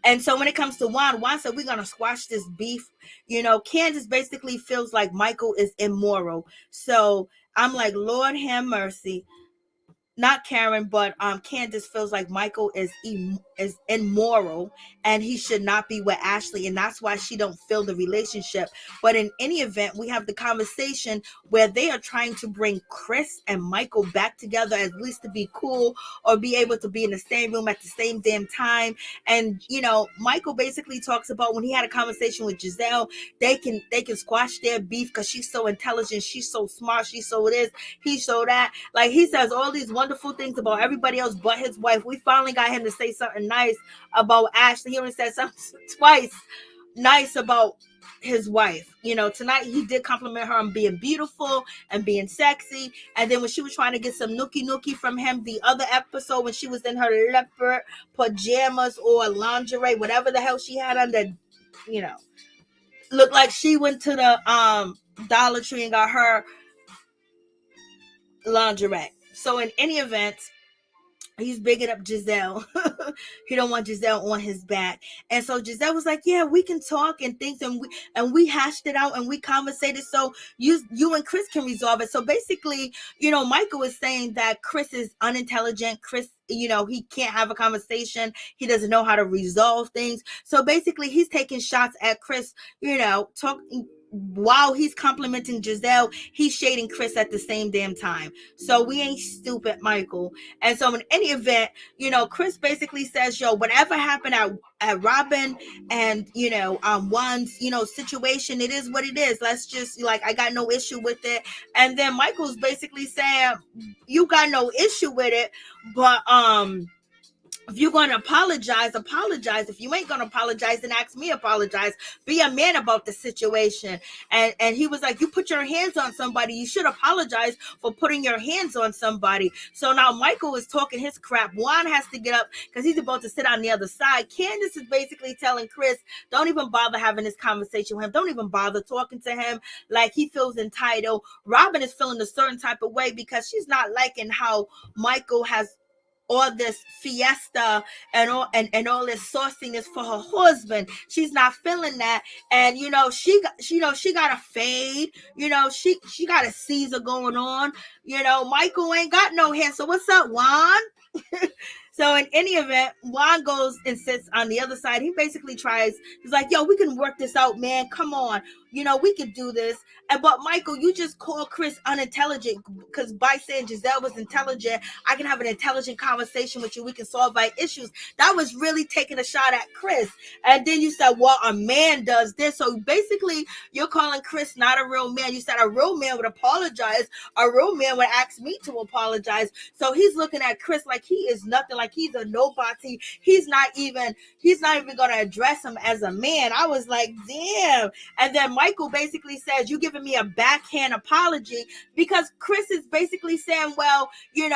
And so when it comes to Juan said, we're going to squash this beef. Candace basically feels like Michael is immoral. So I'm like, Lord have mercy. Not Karen, but Candace feels like Michael is immoral and he should not be with Ashley, and that's why she don't feel the relationship. But in any event, we have the conversation where they are trying to bring Chris and Michael back together, at least to be cool or be able to be in the same room at the same damn time. And Michael basically talks about when he had a conversation with Giselle, they can squash their beef because she's so intelligent, she's so smart, she's so this, he's so that. Like, he says all these wonderful things about everybody else but his wife. We finally got him to say something nice about Ashley. He only said something twice nice about his wife. Tonight he did compliment her on being beautiful and being sexy. And then when she was trying to get some nookie from him the other episode, when she was in her leopard pajamas or lingerie, whatever the hell she had on, that looked like she went to the Dollar Tree and got her lingerie. So in any event, he's bigging up Giselle. He don't want Giselle on his back. And so Giselle was like, yeah, we can talk and things, and we hashed it out and we conversated, so you and Chris can resolve it. So basically, Michael is saying that Chris is unintelligent. Chris, he can't have a conversation. He doesn't know how to resolve things. So basically he's taking shots at Chris, talking. While he's complimenting Giselle, he's shading Chris at the same damn time. So we ain't stupid, Michael. And so in any event, Chris basically says, yo, whatever happened at Robin and, Juan's, situation, it is what it is. Let's just, I got no issue with it. And then Michael's basically saying, you got no issue with it, but, if you're going to apologize. If you ain't going to apologize, then ask me to apologize. Be a man about the situation. And he was like, you put your hands on somebody, you should apologize for putting your hands on somebody. So now Michael is talking his crap. Juan has to get up because he's about to sit on the other side. Candace is basically telling Chris, don't even bother having this conversation with him. Don't even bother talking to him. Like, he feels entitled. Robin is feeling a certain type of way because she's not liking how Michael has all this fiesta and all this sauciness for her husband. She's not feeling that. And she got a fade, she got a Caesar going on. Michael ain't got no hair. So what's up, Juan? So in any event, Juan goes and sits on the other side. He basically he's like, yo, we can work this out, man. Come on. We could do this. But Michael, you just call Chris unintelligent because by saying Giselle was intelligent, I can have an intelligent conversation with you. We can solve our issues. That was really taking a shot at Chris. And then you said, well, a man does this. So basically, you're calling Chris not a real man. You said a real man would apologize. A real man would ask me to apologize. So he's looking at Chris like he is nothing, like he's a nobody. He's not even going to address him as a man. I was like, damn. And then Michael basically says, you giving me a backhand apology, because Chris is basically saying, well,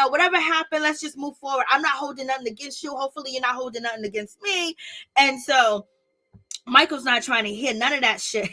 whatever happened, let's just move forward. I'm not holding nothing against you. Hopefully you're not holding nothing against me. And so Michael's not trying to hear none of that shit.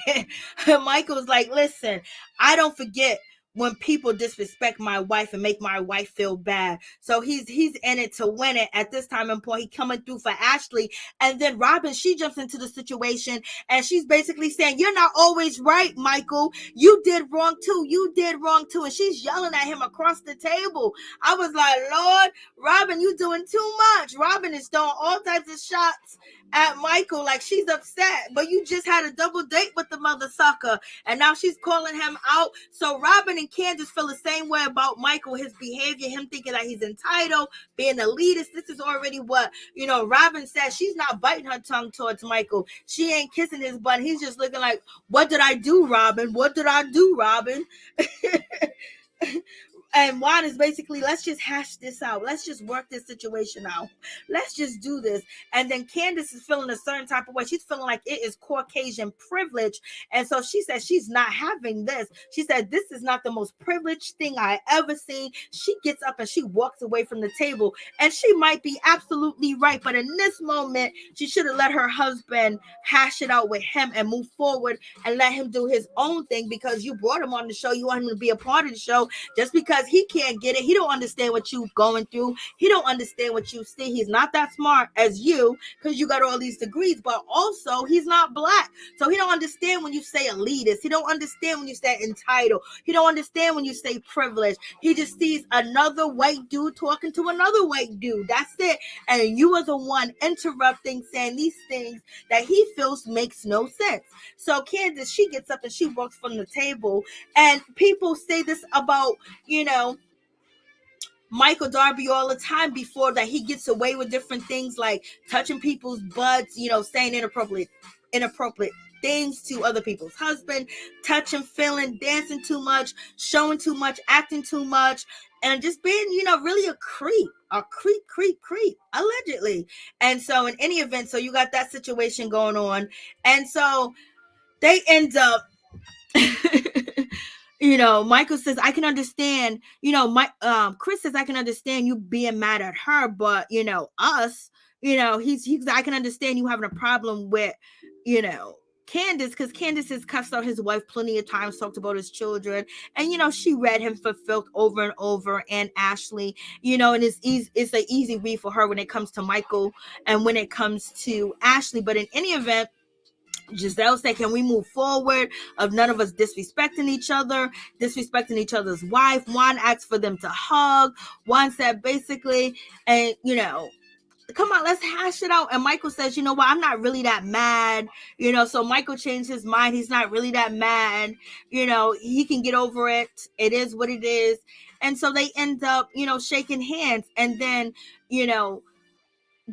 Michael's like, listen, I don't forget when people disrespect my wife and make my wife feel bad. So he's in it to win it at this time and point. He coming through for Ashley. And then Robin, she jumps into the situation and she's basically saying, you're not always right, Michael. You did wrong too. You did wrong too. And she's yelling at him across the table. I was like, Lord, Robin, you doing too much. Robin is throwing all types of shots at Michael, like she's upset, but you just had a double date with the mother sucker, and now she's calling him out. So Robin and Candace feel the same way about Michael, his behavior, him thinking that he's entitled, being elitist. This is already what, Robin says. She's not biting her tongue towards Michael. She ain't kissing his butt. He's just looking like, what did I do, Robin? What did I do, Robin? And Juan is basically, let's just hash this out. Let's just work this situation out. Let's just do this. And then Candace is feeling a certain type of way. She's feeling like it is Caucasian privilege. And so she said she's not having this. She said, this is not the most privileged thing I ever seen. She gets up and she walks away from the table. And she might be absolutely right. But in this moment, she should have let her husband hash it out with him and move forward and let him do his own thing, because you brought him on the show. You want him to be a part of the show. Just because he can't get it, he don't understand what you going through, he don't understand what you see. He's not that smart as you, because you got all these degrees, but also he's not black, so he don't understand when you say elitist. He don't understand when you say entitled. He don't understand when you say privileged. He just sees another white dude talking to another white dude. That's it. And you are the one interrupting, saying these things that he feels makes no sense. So Candace, she gets up and she walks from the table, and people say this about, Michael Darby all the time before, that he gets away with different things like touching people's butts, saying inappropriate things to other people's husband, touching, feeling, dancing too much, showing too much, acting too much, and just being, really a creep, allegedly. And so in any event, so you got that situation going on. And so they end up, Michael says, I can understand, Chris says, I can understand you being mad at her, but, us, he's I can understand you having a problem with, Candace, because Candace has cussed out his wife plenty of times, talked about his children, and, she read him for filth over and over, and Ashley, and it's an easy read for her when it comes to Michael and when it comes to Ashley. But in any event, Giselle said, can we move forward of none of us disrespecting each other's wife? Juan asked for them to hug. Juan said basically, and come on, let's hash it out. And Michael says, you know what, I'm not really that mad. So Michael changed his mind. He's not really that mad. He can get over it. It is what it is. And so they end up, shaking hands. And then,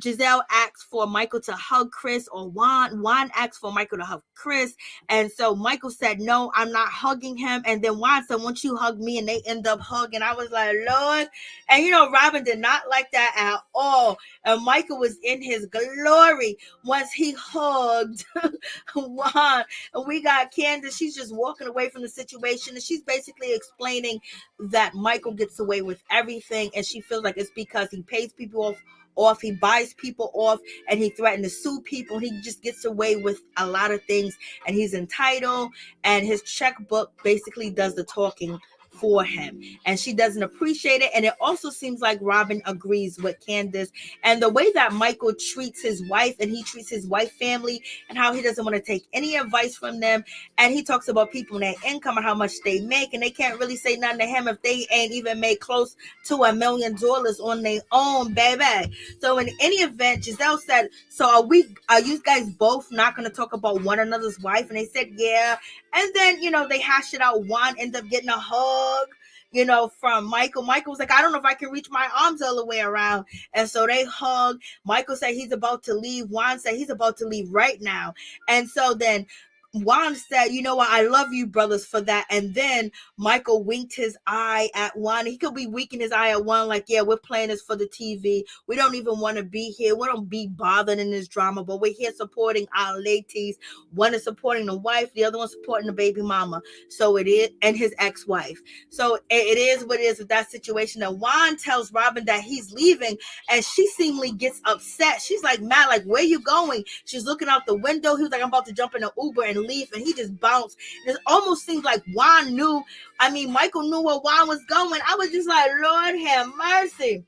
Giselle asks for Michael to hug Chris, or Juan asks for Michael to hug Chris. And so Michael said, no, I'm not hugging him. And then Juan said, won't you hug me? And they end up hugging. I was like, Lord. And, Robin did not like that at all. And Michael was in his glory once he hugged Juan. And we got Candace. She's just walking away from the situation. And she's basically explaining that Michael gets away with everything. And she feels like it's because he pays people off, he buys people off, and he threatened to sue people. He just gets away with a lot of things, and he's entitled, and his checkbook basically does the talking for him, and she doesn't appreciate it. And it also seems like Robin agrees with Candace, and the way that Michael treats his wife, and he treats his wife family, and how he doesn't want to take any advice from them. And he talks about people and their income and how much they make, and they can't really say nothing to him if they ain't even made close to $1 million on their own, baby. So in any event, Giselle said, so are you guys both not going to talk about one another's wife? And they said, yeah. And then, they hashed it out. Juan ended up getting a hug, from Michael. Michael was like, I don't know if I can reach my arms all the way around. And so they hugged. Michael said he's about to leave. Juan said he's about to leave right now. And so then Juan said, you know what, I love you brothers for that. And then Michael winked his eye at Juan. He could be winking his eye at Juan like, yeah, we're playing this for the TV. We don't even want to be here. We don't be bothered in this drama, but we're here supporting our ladies. One is supporting the wife, the other one supporting the baby mama. So it is, and his ex-wife. So it is what it is with that situation. And Juan tells Robin that he's leaving, and she seemingly gets upset. She's like, mad, like, where you going? She's looking out the window. He was like, I'm about to jump in an Uber and relief, and he just bounced. It almost seemed like Michael knew where Juan was going. I was just like, Lord have mercy.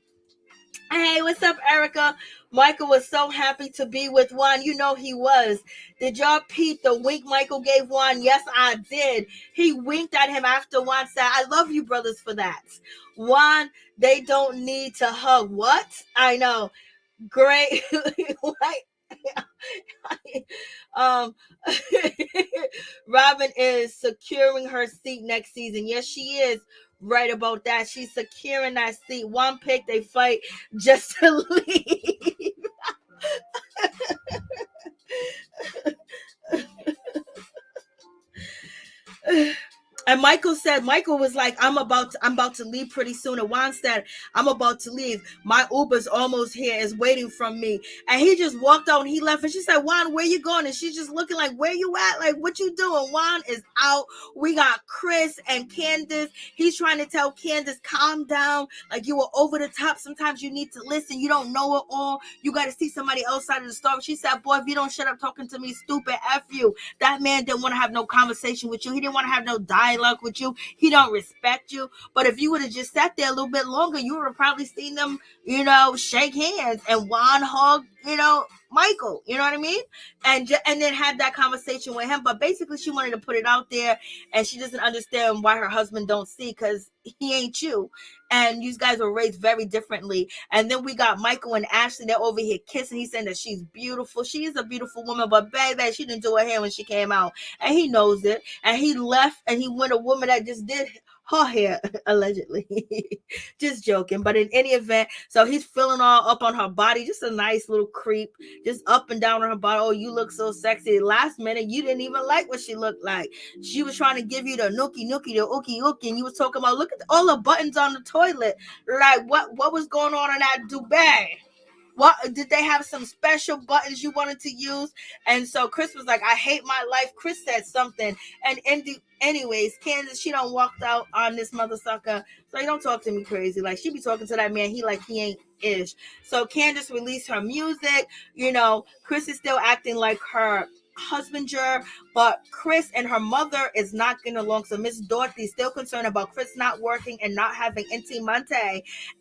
Hey, what's up, Erica? Michael was so happy to be with Juan. You know he was. Did y'all peep the wink Michael gave Juan? Yes, I did. He winked at him after Juan said, I love you, brothers, for that. Juan, they don't need to hug. What? I know. Great. Robin is securing her seat next season. Yes, she is. Right about that. She's securing that seat. One pick, they fight just to leave. And Michael was like, I'm about to leave pretty soon. And Juan said, I'm about to leave. My Uber's almost here, is waiting from me. And he just walked out and he left. And she said, Juan, where you going? And she's just looking like, where you at? Like, what you doing? Juan is out. We got Chris and Candace. He's trying to tell Candace, calm down. Like, you were over the top. Sometimes you need to listen. You don't know it all. You got to see somebody else side of the story. She said, boy, if you don't shut up talking to me, stupid, F you. That man didn't want to have no conversation with you. He didn't want to have no dialogue with you. He don't respect you. But if you would have just sat there a little bit longer, you would have probably seen them, shake hands and Juan hug, Michael, you know what I mean? And then had that conversation with him. But basically she wanted to put it out there, and she doesn't understand why her husband don't see, because he ain't you. And you guys were raised very differently. And then we got Michael and Ashley. They're over here kissing. He's saying that she's beautiful. She is a beautiful woman, but baby, she didn't do her hair when she came out. And he knows it. And he left and he went a woman that just did her hair, allegedly. Just joking. But in any event, so he's filling all up on her body. Just a nice little creep. Just up and down on her body. Oh, you look so sexy. Last minute, you didn't even like what she looked like. She was trying to give you the nookie, the ookie, and you was talking about, look at all the buttons on the toilet. Like, what was going on in that duvet? What did they have some special buttons you wanted to use? And so Chris was like, I hate my life. Chris said something. And anyways, Candace, she done walked out on this mother sucker. So you don't talk to me crazy. Like, she be talking to that man. He ain't ish. So Candace released her music. Chris is still acting like her husbander, but Chris and her mother is not getting along. So Miss Dorothy's still concerned about Chris not working and not having intimate.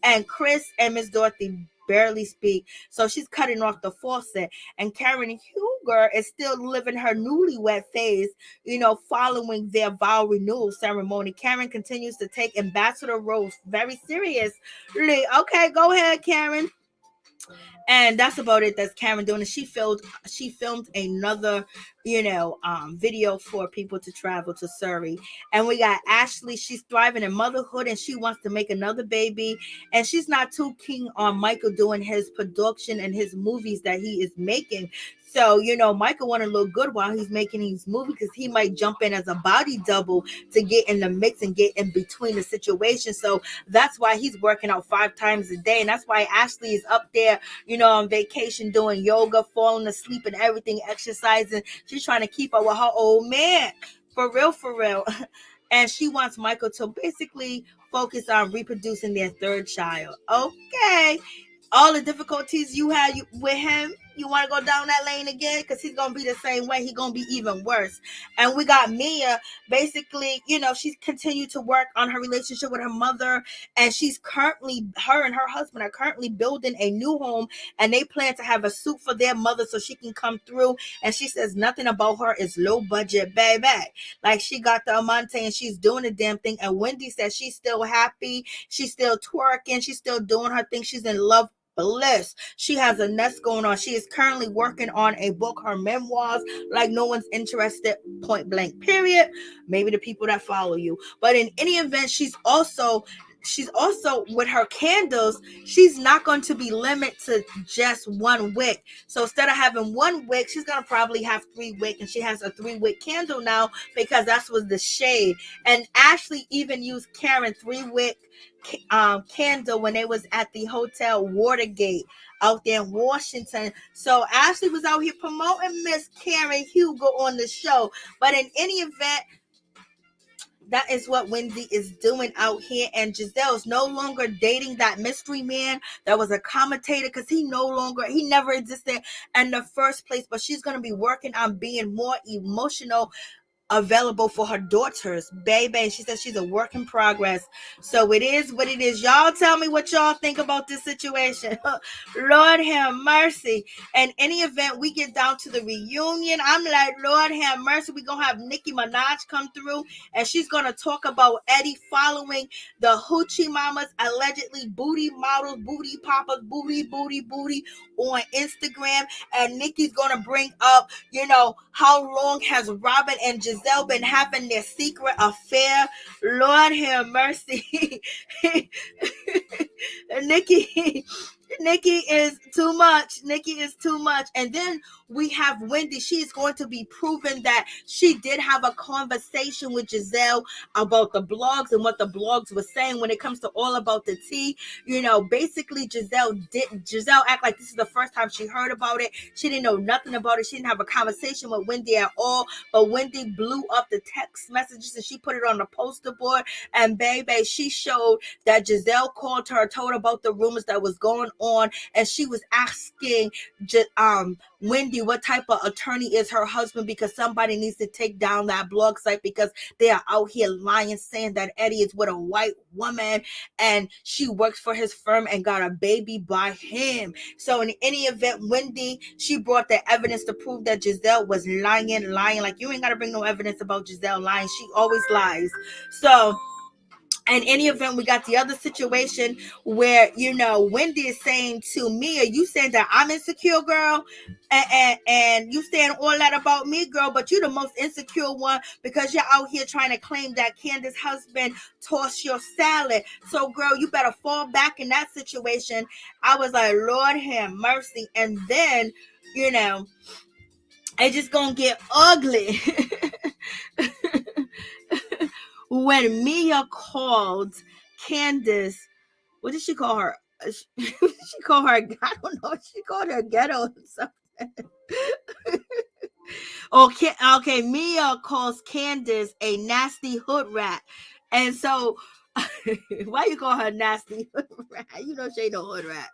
And Chris and Miss Dorothy barely speak, so she's cutting off the faucet. And Karen Huger is still living her newlywed phase, following their vow renewal ceremony. Karen continues to take ambassador roles very seriously. Okay, go ahead, Karen. And that's about it. That's Karen doing it. She filmed another, video for people to travel to Surrey. And we got Ashley. She's thriving in motherhood, and she wants to make another baby. And she's not too keen on Michael doing his production and his movies that he is making. So, Michael want to look good while he's making these movies, because he might jump in as a body double to get in the mix and get in between the situation. So that's why he's working out 5 times a day. And that's why Ashley is up there, on vacation, doing yoga, falling asleep and everything, exercising. She's trying to keep up with her old man. For real. And she wants Michael to basically focus on reproducing their 3rd child. Okay. All the difficulties you had with him, you want to go down that lane again? Because he's going to be the same way. He's going to be even worse. And we got Mia. Basically, she's continued to work on her relationship with her mother. And her and her husband are currently building a new home. And they plan to have a suite for their mother so she can come through. And she says nothing about her is low budget, baby. Like, she got the amante and she's doing the damn thing. And Wendy says she's still happy. She's still twerking. She's still doing her thing. She's in love. Bliss. She has a nest going on. She is currently working on a book, her memoirs, like no one's interested, point blank, period. Maybe the people that follow you. But in any event, she's also with her candles, she's not going to be limited to just 1 wick. So instead of having 1 wick, she's going to probably have 3 wick, and she has a 3 wick candle now, because that's was the shade. And Ashley even used Karen 3 wick candle when they was at the Hotel Watergate out there in Washington. So Ashley was out here promoting Miss Karen Hugo on the show. But in any event, That is what Wendy is doing out here. And Giselle's no longer dating that mystery man that was a commentator, because he never existed in the first place. But she's going to be working on being more emotional available for her daughters, baby. She says she's a work in progress. So it is what it is. Y'all tell me what y'all think about this situation. Lord have mercy. In any event, we get down to the reunion. I'm like, Lord have mercy. We're going to have Nicki Minaj come through, and she's going to talk about Eddie following the Hoochie Mamas, allegedly booty models, booty poppers, booty on Instagram. And Nicki's going to bring up, how long has Robin and Giselle been having their secret affair? Lord have mercy. Nikki is too much. And then we have Wendy. She is going to be proven that she did have a conversation with Giselle about the blogs and what the blogs were saying when it comes to All About the Tea. Basically Giselle act like this is the first time she heard about it. She didn't know nothing about it. She didn't have a conversation with Wendy at all. But Wendy blew up the text messages and she put it on the poster board. And baby, she showed that Giselle called her, told her about the rumors that was going on, and she was asking Wendy what type of attorney is her husband, because somebody needs to take down that blog site because they are out here lying, saying that Eddie is with a white woman and she works for his firm and got a baby by him. So in any event, Wendy, she brought the evidence to prove that Giselle was lying. Like, you ain't got to bring no evidence about Giselle lying. She always lies. So in any event, we got the other situation where, Wendy is saying to Mia, you saying that I'm insecure, girl, and you saying all that about me, girl, but you the most insecure one because you're out here trying to claim that Candace's husband tossed your salad. So, girl, you better fall back in that situation. I was like, Lord have mercy. And then, it's just gonna get ugly. When Mia called Candace, what did she call her? She called her, I don't know, she called her ghetto or something. Okay, Mia calls Candace a nasty hood rat. And so, why you call her nasty hood rat? She ain't no hood rat.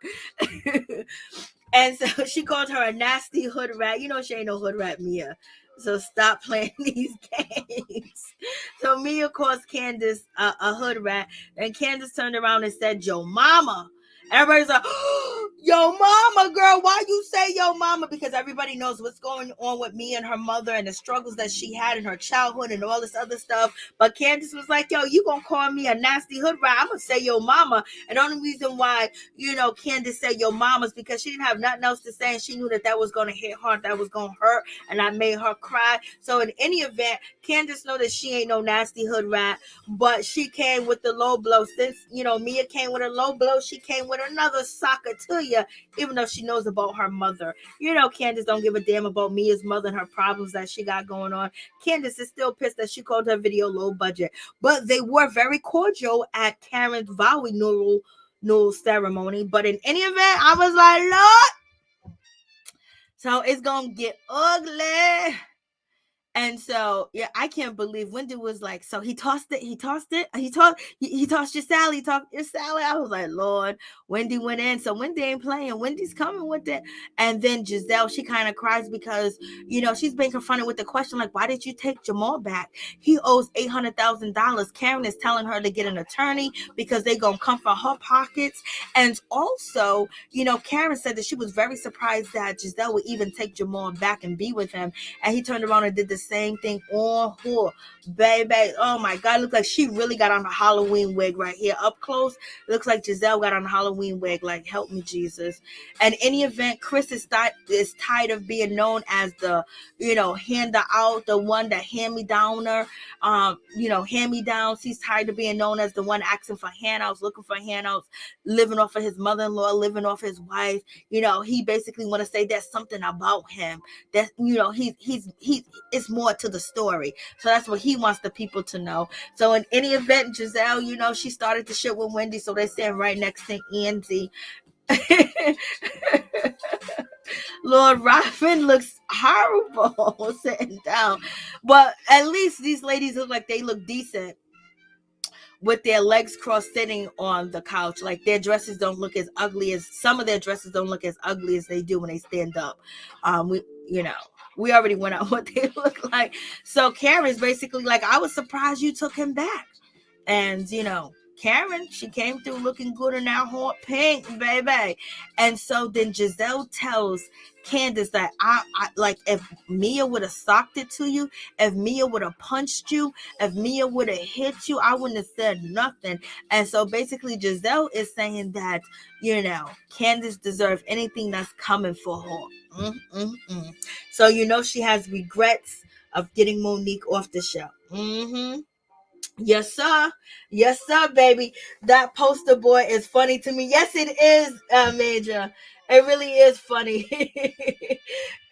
And so she called her a nasty hood rat. She ain't no hood rat, Mia. So stop playing these games. So Mia calls Candace a hood rat. And Candace turned around and said, yo mama. Everybody's like, oh, yo mama, girl, why you say yo mama? Because everybody knows what's going on with me and her mother and the struggles that she had in her childhood and all this other stuff. But Candace was like, yo, you gonna call me a nasty hood rat? I'm gonna say yo mama. And the only reason why, Candace said yo mama is because she didn't have nothing else to say, and she knew that was gonna hit hard, that was gonna hurt, and I made her cry. So in any event, Candace know that she ain't no nasty hood rat, but she came with the low blow. Since, Mia came with a low blow, she came with another socker to you, even though she knows about her mother. Candace don't give a damn about Mia's mother and her problems that she got going on. Candace is still pissed that she called her video low budget. But they were very cordial at Karen's vow renewal ceremony. But in any event, I was like, Lord, so it's gonna get ugly. And so, yeah, I can't believe Wendy was like, so he tossed your salad, I was like, Lord, Wendy went in. So Wendy ain't playing. Wendy's coming with it. And then Giselle, she kind of cries because, she's being confronted with the question, like, why did you take Jamal back? He owes $800,000. Karen is telling her to get an attorney because they gonna come for her pockets. And also, Karen said that she was very surprised that Giselle would even take Jamal back and be with him. And he turned around and did the same thing on her, baby. Oh my God, looks like she really got on a Halloween wig right here up close. Looks like Giselle got on a Halloween wig. Like, help me, Jesus. And in any event, Chris is tired of being known as the, hander out, the one that hand-me-downer, hand-me-downs. He's tired of being known as the one asking for handouts, looking for handouts, living off of his mother-in-law, living off his wife. He basically want to say there's something about him that, it's more to the story. So that's what he wants the people to know. So in any event, Giselle, she started to shit with Wendy, so they're sitting right next to Andy. Lord, Robin looks horrible sitting down, but at least these ladies look like they look decent. with their legs crossed sitting on the couch. Like their dresses don't look as ugly as some of their dresses don't look as ugly as they do when they stand up. We already went out what they look like. So Karen's basically like, I was surprised you took him back. And Karen, she came through looking good in that hot pink, baby. And so then Giselle tells Candace that I like, if Mia would have socked it to you, if Mia would have punched you, if Mia would have hit you, I wouldn't have said nothing. And so basically Giselle is saying that, Candace deserves anything that's coming for her. So she has regrets of getting Monique off the show. Yes, sir. Yes, sir, baby. That poster boy is funny to me. Yes, it is, Major. It really is funny. It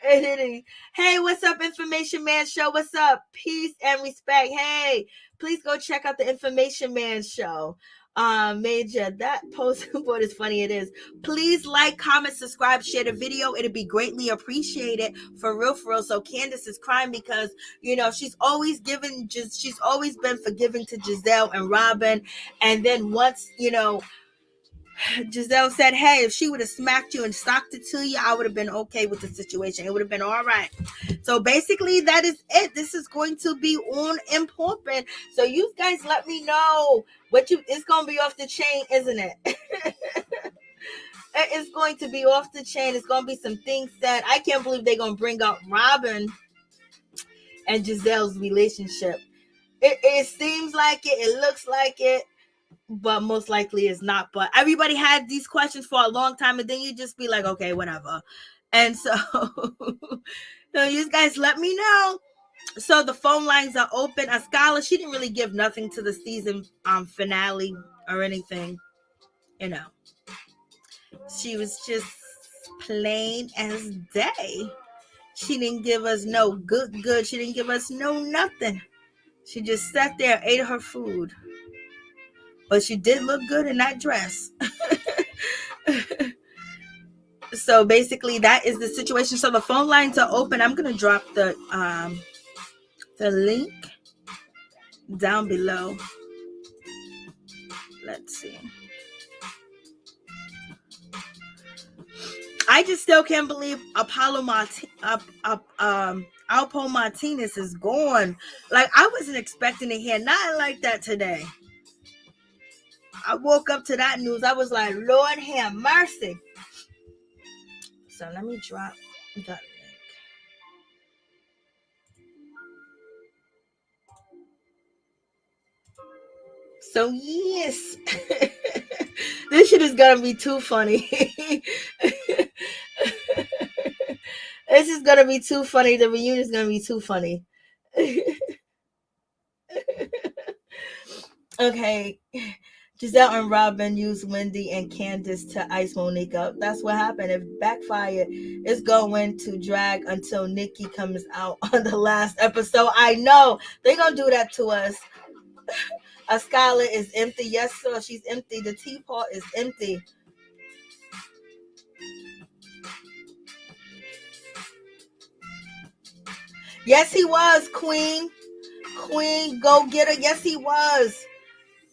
is. Hey, what's up, Information Man Show? What's up? Peace and respect. Hey, please go check out the Information Man Show. Major, that poster board is funny. It is. Please like, comment, subscribe, share the video. It'd be greatly appreciated, for real. So Candace is crying because she's always been forgiving to Giselle and Robin, and then once Giselle said, hey, if she would have smacked you and socked it to you, I would have been okay with the situation. It would have been all right. So basically, that is it. This is going to be on important. So you guys let me know it's going to be off the chain, isn't it? It's going to be off the chain. It's going to be some things said. I can't believe they're going to bring up Robin and Giselle's relationship. It seems like it. It looks like it. But most likely it's not. But everybody had these questions for a long time, and then you just be like, okay, whatever. And so, you guys let me know. So the phone lines are open. Ascala, she didn't really give nothing to the season finale or anything. She was just plain as day. She didn't give us no good. She didn't give us no nothing. She just sat there, ate her food. But she did look good in that dress. So basically, that is the situation. So the phone lines are open. I'm going to drop the link down below. Let's see. I just still can't believe Alpo Martinez is gone. Like, I wasn't expecting to hear nothing like that today. I woke up to that news. I was like, Lord have mercy. So let me drop that link. So yes. This shit is gonna be too funny. This is gonna be too funny. The reunion is gonna be too funny. Okay. Giselle and Robin used Wendy and Candace to ice Monique up. That's what happened. It backfired. It's going to drag until Nikki comes out on the last episode. I know. They're going to do that to us. A Scarlet is empty. Yes, sir. She's empty. The teapot is empty. Yes, he was, Queen. Queen, go get her. Yes, he was.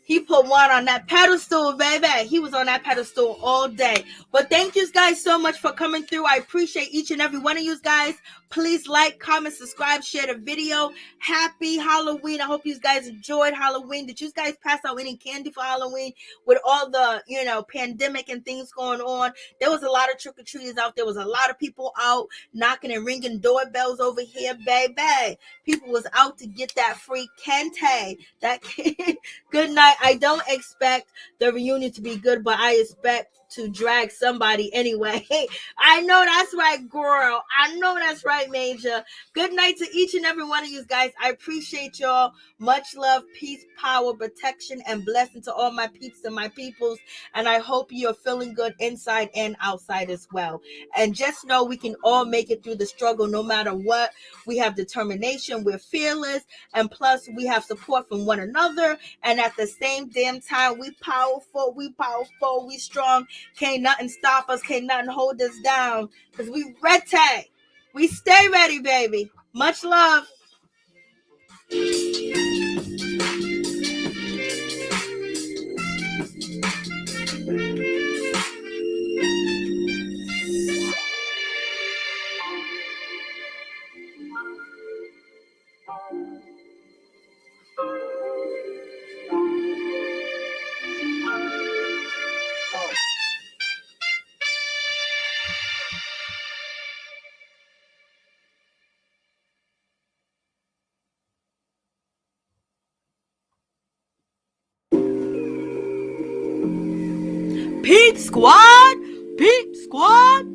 He put one on that pedestal, baby. He was on that pedestal all day. But thank you guys so much for coming through. I appreciate each and every one of you guys. Please like, comment, subscribe, share the video. Happy Halloween. I hope you guys enjoyed Halloween. Did you guys pass out any candy for Halloween with all the, pandemic and things going on? There was a lot of trick-or-treaters out. There was a lot of people out knocking and ringing doorbells over here, baby. People was out to get that free Kente. Good night. I don't expect the reunion to be good, but I expect to drag somebody anyway. I know that's right, girl. I know that's right, Major. Good night to each and every one of you guys. I appreciate y'all. Much love, peace, power, protection, and blessing to all my peeps and my peoples. And I hope you're feeling good inside and outside as well. And just know we can all make it through the struggle no matter what. We have determination. We're fearless. And plus, we have support from one another. And at the same damn time, we powerful, we strong. Can't nothing stop us. Can't nothing hold us down. Because we ready. We stay ready, baby. Much love. Peep Squad, Peep Squad,